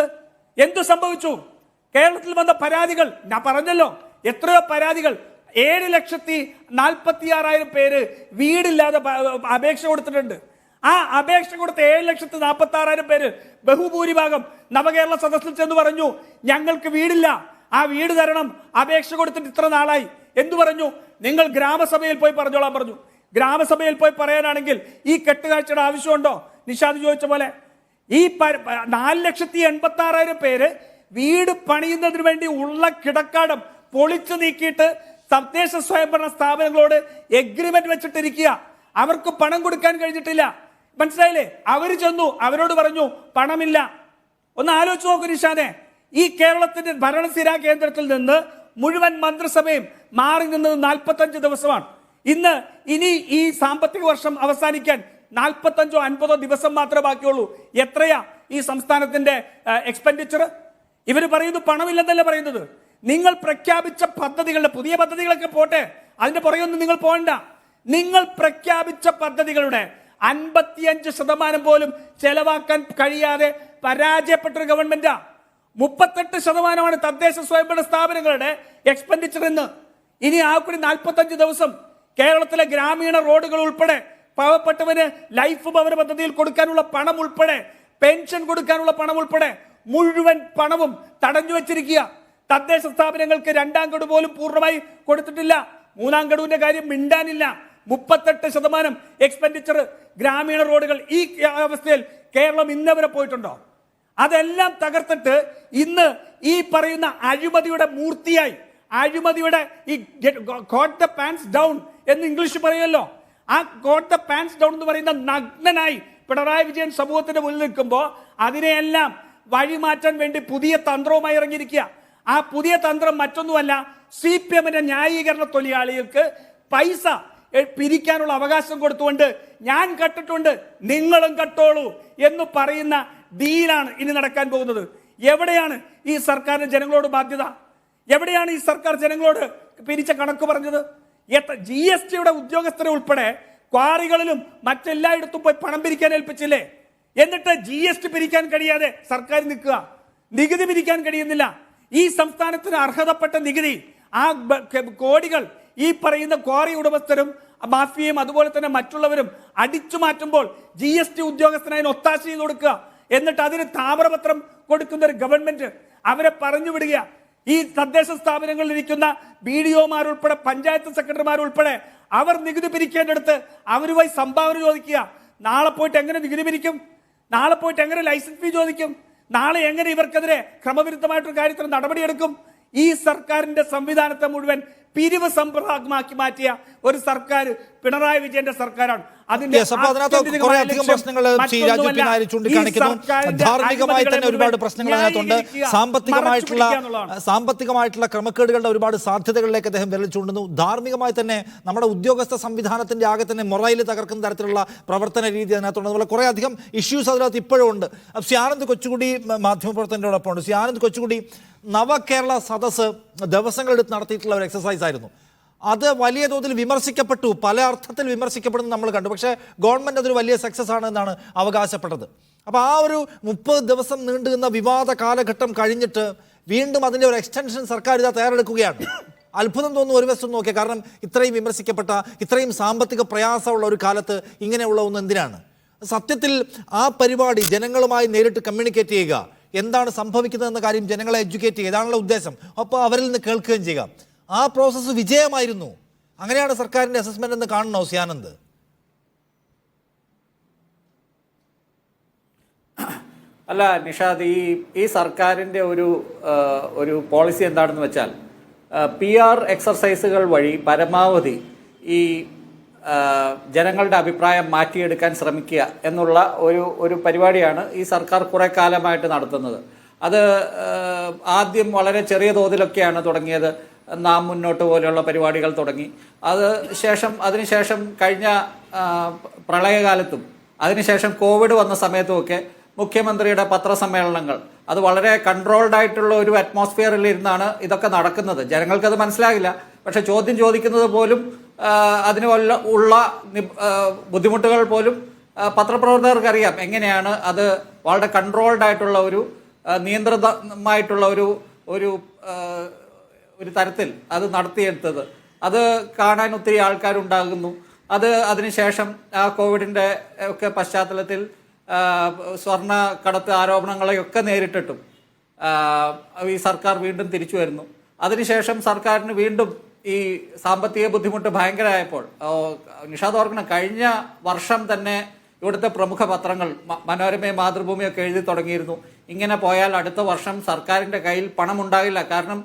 എന്തു സംഭവിച്ചു? കേരളത്തിൽ വന്ന പരാതികൾ ഞാൻ പറഞ്ഞല്ലോ, എത്രയോ പരാതികൾ. 7,46,000 പേര് വീടില്ലാതെ അപേക്ഷ കൊടുത്തിട്ടുണ്ട്. ആ അപേക്ഷ കൊടുത്ത 7,46,000 പേര് ബഹുഭൂരിഭാഗം നവകേരള സദസ്സിൽ ചെന്ന് പറഞ്ഞു ഞങ്ങൾക്ക് വീടില്ല, ആ വീട് തരണം, അപേക്ഷ കൊടുത്തിട്ട് ഇത്ര നാളായി. എന്തു പറഞ്ഞു? നിങ്ങൾ ഗ്രാമസഭയിൽ പോയി പറഞ്ഞോളാൻ പറഞ്ഞു. ഗ്രാമസഭയിൽ പോയി പറയാനാണെങ്കിൽ ഈ കെട്ടുകാഴ്ചയുടെ ആവശ്യമുണ്ടോ? നിഷാദ് ചോദിച്ച പോലെ ഈ 4,86,000 പേര് വീട് പണിയുന്നതിന് വേണ്ടി ഉള്ള കിടക്കാടം പൊളിച്ചു നീക്കിയിട്ട് തദ്ദേശ സ്വയംഭരണ സ്ഥാപനങ്ങളോട് എഗ്രിമെന്റ് വെച്ചിട്ടിരിക്കുക. അവർക്ക് പണം കൊടുക്കാൻ കഴിഞ്ഞിട്ടില്ല. മനസ്സിലായില്ലേ? അവർ ചെന്നു, അവരോട് പറഞ്ഞു പണമില്ല. ഒന്ന് ആലോചിച്ച് നോക്കൂ നിഷാദെ, ഈ കേരളത്തിന്റെ ഭരണസിരാ കേന്ദ്രത്തിൽ നിന്ന് മുഴുവൻ മന്ത്രിസഭയും മാറി നിന്നത് 45 ദിവസമാണ്. ഇനി ഈ സാമ്പത്തിക വർഷം അവസാനിക്കാൻ 45 or 50 ദിവസം മാത്രമേ ബാക്കിയുള്ളൂ. എത്രയാ ഈ സംസ്ഥാനത്തിന്റെ എക്സ്പെൻഡിച്ചർ? ഇവർ പറയുന്നു പണമില്ലെന്നല്ല പറയുന്നത്. നിങ്ങൾ പ്രഖ്യാപിച്ച പദ്ധതികളുടെ പുതിയ പദ്ധതികളൊക്കെ പോട്ടെ, അതിന്റെ പുറകെയൊന്നും നിങ്ങൾ പോകണ്ട. നിങ്ങൾ പ്രഖ്യാപിച്ച പദ്ധതികളുടെ 55% പോലും ചെലവാക്കാൻ കഴിയാതെ പരാജയപ്പെട്ടൊരു ഗവൺമെന്റാ. 38% തദ്ദേശ സ്വയംഭരണ സ്ഥാപനങ്ങളുടെ എക്സ്പെൻഡിച്ചർ എന്ന്. ഇനി ആ കൂടി 45 ദിവസം കേരളത്തിലെ ഗ്രാമീണ റോഡുകൾ ഉൾപ്പെടെ, പാവപ്പെട്ടവന് ലൈഫ് ഭവന പദ്ധതിയിൽ കൊടുക്കാനുള്ള പണം ഉൾപ്പെടെ, പെൻഷൻ കൊടുക്കാനുള്ള പണം ഉൾപ്പെടെ മുഴുവൻ പണവും തടഞ്ഞു വെച്ചിരിക്കുക. തദ്ദേശ സ്ഥാപനങ്ങൾക്ക് 2ാം ഗഡു പോലും പൂർണ്ണമായി കൊടുത്തിട്ടില്ല. 3ാം ഗഡുവിന്റെ കാര്യം മിണ്ടാനില്ല. 38% എക്സ്പെൻഡിച്ചർ ഗ്രാമീണ റോഡുകൾ. ഈ അവസ്ഥയിൽ കേരളം ഇന്നവരെ പോയിട്ടുണ്ടോ? അതെല്ലാം തകർത്തിട്ട് ഇന്ന് ഈ പറയുന്ന അഴിമതിയുടെ മൂർത്തിയായി, അഴിമതിയുടെ ഈ ഗോട്ട് ദ പാൻസ് ഡൗൺ എന്ന് ഇംഗ്ലീഷ് പറയുമല്ലോ, ആ ഗോട്ട് ദ പാൻസ് ഡൗൺ എന്ന് പറയുന്ന നഗ്നനായി പിണറായി വിജയൻ സമൂഹത്തിന്റെ മുന്നിൽ നിൽക്കുമ്പോൾ അതിനെയെല്ലാം വഴിമാറ്റാൻ വേണ്ടി പുതിയ തന്ത്രവുമായി ഇറങ്ങിയിരിക്കുക. ആ പുതിയ തന്ത്രം മറ്റൊന്നുമല്ല, CPM-ന്റെ ന്യായീകരണ തൊഴിലാളികൾക്ക് പൈസ പിരിക്കാനുള്ള അവകാശം കൊടുത്തുകൊണ്ട് ഞാൻ കട്ടിട്ടുണ്ട് നിങ്ങളും കട്ടോളൂ എന്ന് പറയുന്ന ഡീലാണ് ഇനി നടക്കാൻ പോകുന്നത്. എവിടെയാണ് ഈ സർക്കാരിന് ജനങ്ങളോട് ബാധ്യത? എവിടെയാണ് ഈ സർക്കാർ ജനങ്ങളോട് പിരിച്ച കണക്ക് പറഞ്ഞത്? GST-യുടെ ഉദ്യോഗസ്ഥരെ ഉൾപ്പെടെ ക്വാറികളിലും മറ്റെല്ലായിടത്തും പോയി പണം പിരിക്കാൻ ഏൽപ്പിച്ചില്ലേ? എന്നിട്ട് GST പിരിക്കാൻ കഴിയാതെ സർക്കാർ നിൽക്കുക, നികുതി പിരിക്കാൻ കഴിയുന്നില്ല. ഈ സംസ്ഥാനത്തിന് അർഹതപ്പെട്ട നികുതി, ആ കോടികൾ ഈ പറയുന്ന ക്വാറി ഉടമസ്ഥരും മാഫിയയും അതുപോലെ തന്നെ മറ്റുള്ളവരും അടിച്ചു മാറ്റുമ്പോൾ GST ഉദ്യോഗസ്ഥന് ഒത്താശ ചെയ്ത് കൊടുക്കുക, എന്നിട്ട് അതിന് താമ്രപത്രം കൊടുക്കുന്ന ഒരു ഗവൺമെന്റ് അവരെ പറഞ്ഞു വിടുക. ഈ തദ്ദേശ സ്ഥാപനങ്ങളിൽ ഇരിക്കുന്ന BDO-മാരുൾപ്പെടെ പഞ്ചായത്ത് സെക്രട്ടറിമാരുൾപ്പെടെ അവർ നികുതി പിരിക്കേണ്ടടുത്ത് അവരുമായി സംഭാവന ചോദിക്കുക. നാളെ പോയിട്ട് എങ്ങനെ നികുതി പിരിക്കും? നാളെ പോയിട്ട് എങ്ങനെ ലൈസൻസ് ഫീ ചോദിക്കും? നാളെ എങ്ങനെ ഇവർക്കെതിരെ ക്രമവിരുദ്ധമായിട്ടൊരു കാര്യത്തിന് നടപടിയെടുക്കും? ഈ സർക്കാരിന്റെ സംവിധാനത്തെ മുഴുവൻ പിരിവ് സമ്പ്രദായമാക്കി മാറ്റിയ ഒരു സർക്കാർ പിണറായി വിജയന്റെ സർക്കാരാണ്. ധാർമ്മികമായി തന്നെ ഒരുപാട് പ്രശ്നങ്ങൾ അതിനകത്തുണ്ട്. സാമ്പത്തികമായിട്ടുള്ള ക്രമക്കേടുകളുടെ ഒരുപാട് സാധ്യതകളിലേക്ക് അദ്ദേഹം വിരൽ ചൂണ്ടുന്നു. ധാർമ്മികമായി തന്നെ നമ്മുടെ ഉദ്യോഗസ്ഥ സംവിധാനത്തിന്റെ ആകെ തന്നെ മൊറയിൽ തകർക്കുന്ന തരത്തിലുള്ള പ്രവർത്തന രീതി അതിനകത്തുണ്ട്. അതുപോലെ കുറേ അധികം ഇഷ്യൂസ് അതിനകത്ത് ഇപ്പോഴും ഉണ്ട്. ശ്രീ ആനന്ദ് കൊച്ചുകുടി മാധ്യമപ്രവർത്തകരോടൊപ്പം ഉണ്ട്. ശ്രീ ആനന്ദ് കൊച്ചുകുടി, നവകേരള സദസ്സ് ദിവസങ്ങളെടുത്ത് നടത്തിയിട്ടുള്ള ഒരു എക്സസൈസ് ആയിരുന്നു. അത് വലിയ തോതിൽ വിമർശിക്കപ്പെട്ടു, പല അർത്ഥത്തിൽ വിമർശിക്കപ്പെടുന്നത് നമ്മൾ കണ്ടു. പക്ഷേ ഗവൺമെൻറ് അതൊരു വലിയ സക്സസ് ആണ് എന്നാണ് അവകാശപ്പെട്ടത്. അപ്പോൾ ആ ഒരു 30 ദിവസം നീണ്ടുനിന്ന വിവാദ കാലഘട്ടം കഴിഞ്ഞിട്ട് വീണ്ടും അതിൻ്റെ ഒരു എക്സ്റ്റൻഷൻ സർക്കാർ ഇതാ തയ്യാറെടുക്കുകയാണ്. അത്ഭുതം തോന്നുന്നു ഒരു വശം നോക്കിയാൽ. കാരണം ഇത്രയും വിമർശിക്കപ്പെട്ട, ഇത്രയും സാമ്പത്തിക പ്രയാസമുള്ള ഒരു കാലത്ത് ഇങ്ങനെയുള്ള ഒന്ന് എന്തിനാണ്? സത്യത്തിൽ ആ പരിപാടി ജനങ്ങളുമായി നേരിട്ട് കമ്മ്യൂണിക്കേറ്റ് ചെയ്യുക, എന്താണ് സംഭവിക്കുന്നതെന്ന കാര്യം ജനങ്ങളെ എഡ്യൂക്കേറ്റ് ചെയ്യുക, ഇതാണല്ലോ ഉദ്ദേശം. അപ്പോൾ അവരിൽ നിന്ന് കേൾക്കുകയും ചെയ്യുക. ആ പ്രോസസ്സ് വിജയമായിരുന്നു. അങ്ങനെയാണ് സർക്കാരിൻ്റെ അസസ്മെൻ്റ് എന്ന് കാണണോ ശ്രീ ആനന്ദ്? അല്ല നിഷാദ്, ഈ സർക്കാരിൻ്റെ ഒരു പോളിസി എന്താണെന്ന് വെച്ചാൽ PR എക്സർസൈസുകൾ വഴി പരമാവധി ഈ ജനങ്ങളുടെ അഭിപ്രായം മാറ്റിയെടുക്കാൻ ശ്രമിക്കുക എന്നുള്ള ഒരു പരിപാടിയാണ് ഈ സർക്കാർ കുറേ കാലമായിട്ട് നടത്തുന്നത്. അത് ആദ്യം വളരെ ചെറിയ തോതിലൊക്കെയാണ് തുടങ്ങിയത്. നാം മുന്നോട്ട് പോലെയുള്ള പരിപാടികൾ തുടങ്ങി. അതിനുശേഷം കഴിഞ്ഞ പ്രളയകാലത്തും അതിനുശേഷം കോവിഡ് വന്ന സമയത്തുമൊക്കെ മുഖ്യമന്ത്രിയുടെ പത്രസമ്മേളനങ്ങൾ, അത് വളരെ കൺട്രോൾഡ് ആയിട്ടുള്ള ഒരു അറ്റ്മോസ്ഫിയറിൽ ഇരുന്നാണ് ഇതൊക്കെ നടക്കുന്നത്. ജനങ്ങൾക്കത് മനസ്സിലാകില്ല. പക്ഷെ ചോദ്യം ചോദിക്കുന്നത് പോലും അതിന് ഉള്ള ബുദ്ധിമുട്ടുകൾ പോലും പത്രപ്രവർത്തകർക്കറിയാം എങ്ങനെയാണ് അത് വളരെ കൺട്രോൾഡ് ആയിട്ടുള്ള ഒരു നിയന്ത്രിതമായിട്ടുള്ള ഒരു തരത്തിൽ അത് നടത്തിയെടുത്തത്. അത് കാണാൻ ഒത്തിരി ആൾക്കാരുണ്ടാകുന്നു. അതിനുശേഷം ആ കോവിഡിൻ്റെ ഒക്കെ പശ്ചാത്തലത്തിൽ സ്വർണ്ണ കടത്ത് ആരോപണങ്ങളെയൊക്കെ നേരിട്ടിട്ടും ഈ സർക്കാർ വീണ്ടും തിരിച്ചു വരുന്നു. അതിനുശേഷം സർക്കാരിന് വീണ്ടും ഈ സാമ്പത്തിക ബുദ്ധിമുട്ട് ഭയങ്കരമായപ്പോൾ, നിഷാദ് ഓർക്കണം, കഴിഞ്ഞ വർഷം തന്നെ ഇവിടുത്തെ പ്രമുഖ പത്രങ്ങൾ മനോരമയും മാതൃഭൂമിയൊക്കെ എഴുതി തുടങ്ങിയിരുന്നു, ഇങ്ങനെ പോയാൽ അടുത്ത വർഷം സർക്കാരിൻ്റെ കയ്യിൽ പണം ഉണ്ടാകില്ല. കാരണം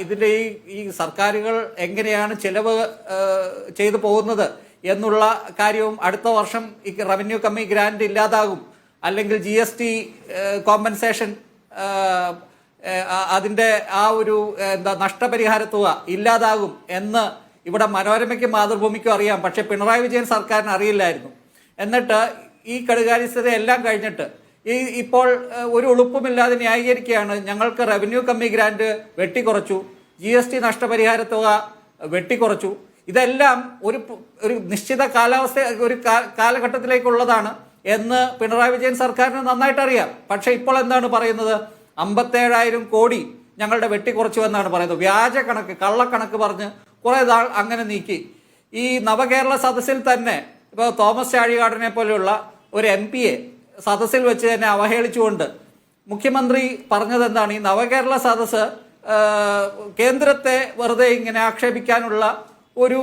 ഇതിൻ്റെ ഈ സർക്കാരുകൾ എങ്ങനെയാണ് ചിലവ് ചെയ്തു പോകുന്നത് എന്നുള്ള കാര്യവും അടുത്ത വർഷം ഈ റവന്യൂ കമ്മി ഗ്രാന്റ് ഇല്ലാതാകും, അല്ലെങ്കിൽ GST കോമ്പൻസേഷൻ അതിൻ്റെ ആ ഒരു നഷ്ടപരിഹാര തുക ഇല്ലാതാകും എന്ന് ഇവിടെ മനോരമയ്ക്കും മാതൃഭൂമിക്കും അറിയാം. പക്ഷെ പിണറായി വിജയൻ സർക്കാരിന് അറിയില്ലായിരുന്നു. എന്നിട്ട് ഈ കെടുകാര്യസ്ഥതയെല്ലാം കഴിഞ്ഞിട്ട് ഇപ്പോൾ ഒരു ഉളുപ്പുമില്ലാതെ ന്യായീകരിക്കുകയാണ്, ഞങ്ങൾക്ക് റവന്യൂ കമ്മി ഗ്രാന്റ് വെട്ടിക്കുറച്ചു, GST നഷ്ടപരിഹാര തുക വെട്ടിക്കുറച്ചു. ഇതെല്ലാം ഒരു നിശ്ചിത കാലഘട്ടത്തിലേക്കുള്ളതാണ് എന്ന് പിണറായി വിജയൻ സർക്കാരിന് നന്നായിട്ട് അറിയാം. പക്ഷെ ഇപ്പോൾ എന്താണ് പറയുന്നത്? 57,000 കോടി ഞങ്ങളുടെ വെട്ടിക്കുറച്ചു എന്നാണ് പറയുന്നത്. വ്യാജ കണക്ക്, കള്ളക്കണക്ക് പറഞ്ഞ് കുറേ നാൾ അങ്ങനെ നീക്കി. ഈ നവകേരള സദസ്സിൽ തന്നെ ഇപ്പോൾ തോമസ് ചാഴികാടനെ പോലെയുള്ള ഒരു MP-യെ സദസ്സിൽ വെച്ച് തന്നെ അവഹേളിച്ചുകൊണ്ട് മുഖ്യമന്ത്രി പറഞ്ഞത് എന്താണ്? ഈ നവകേരള സദസ്സ് കേന്ദ്രത്തെ വെറുതെ ഇങ്ങനെ ആക്ഷേപിക്കാനുള്ള ഒരു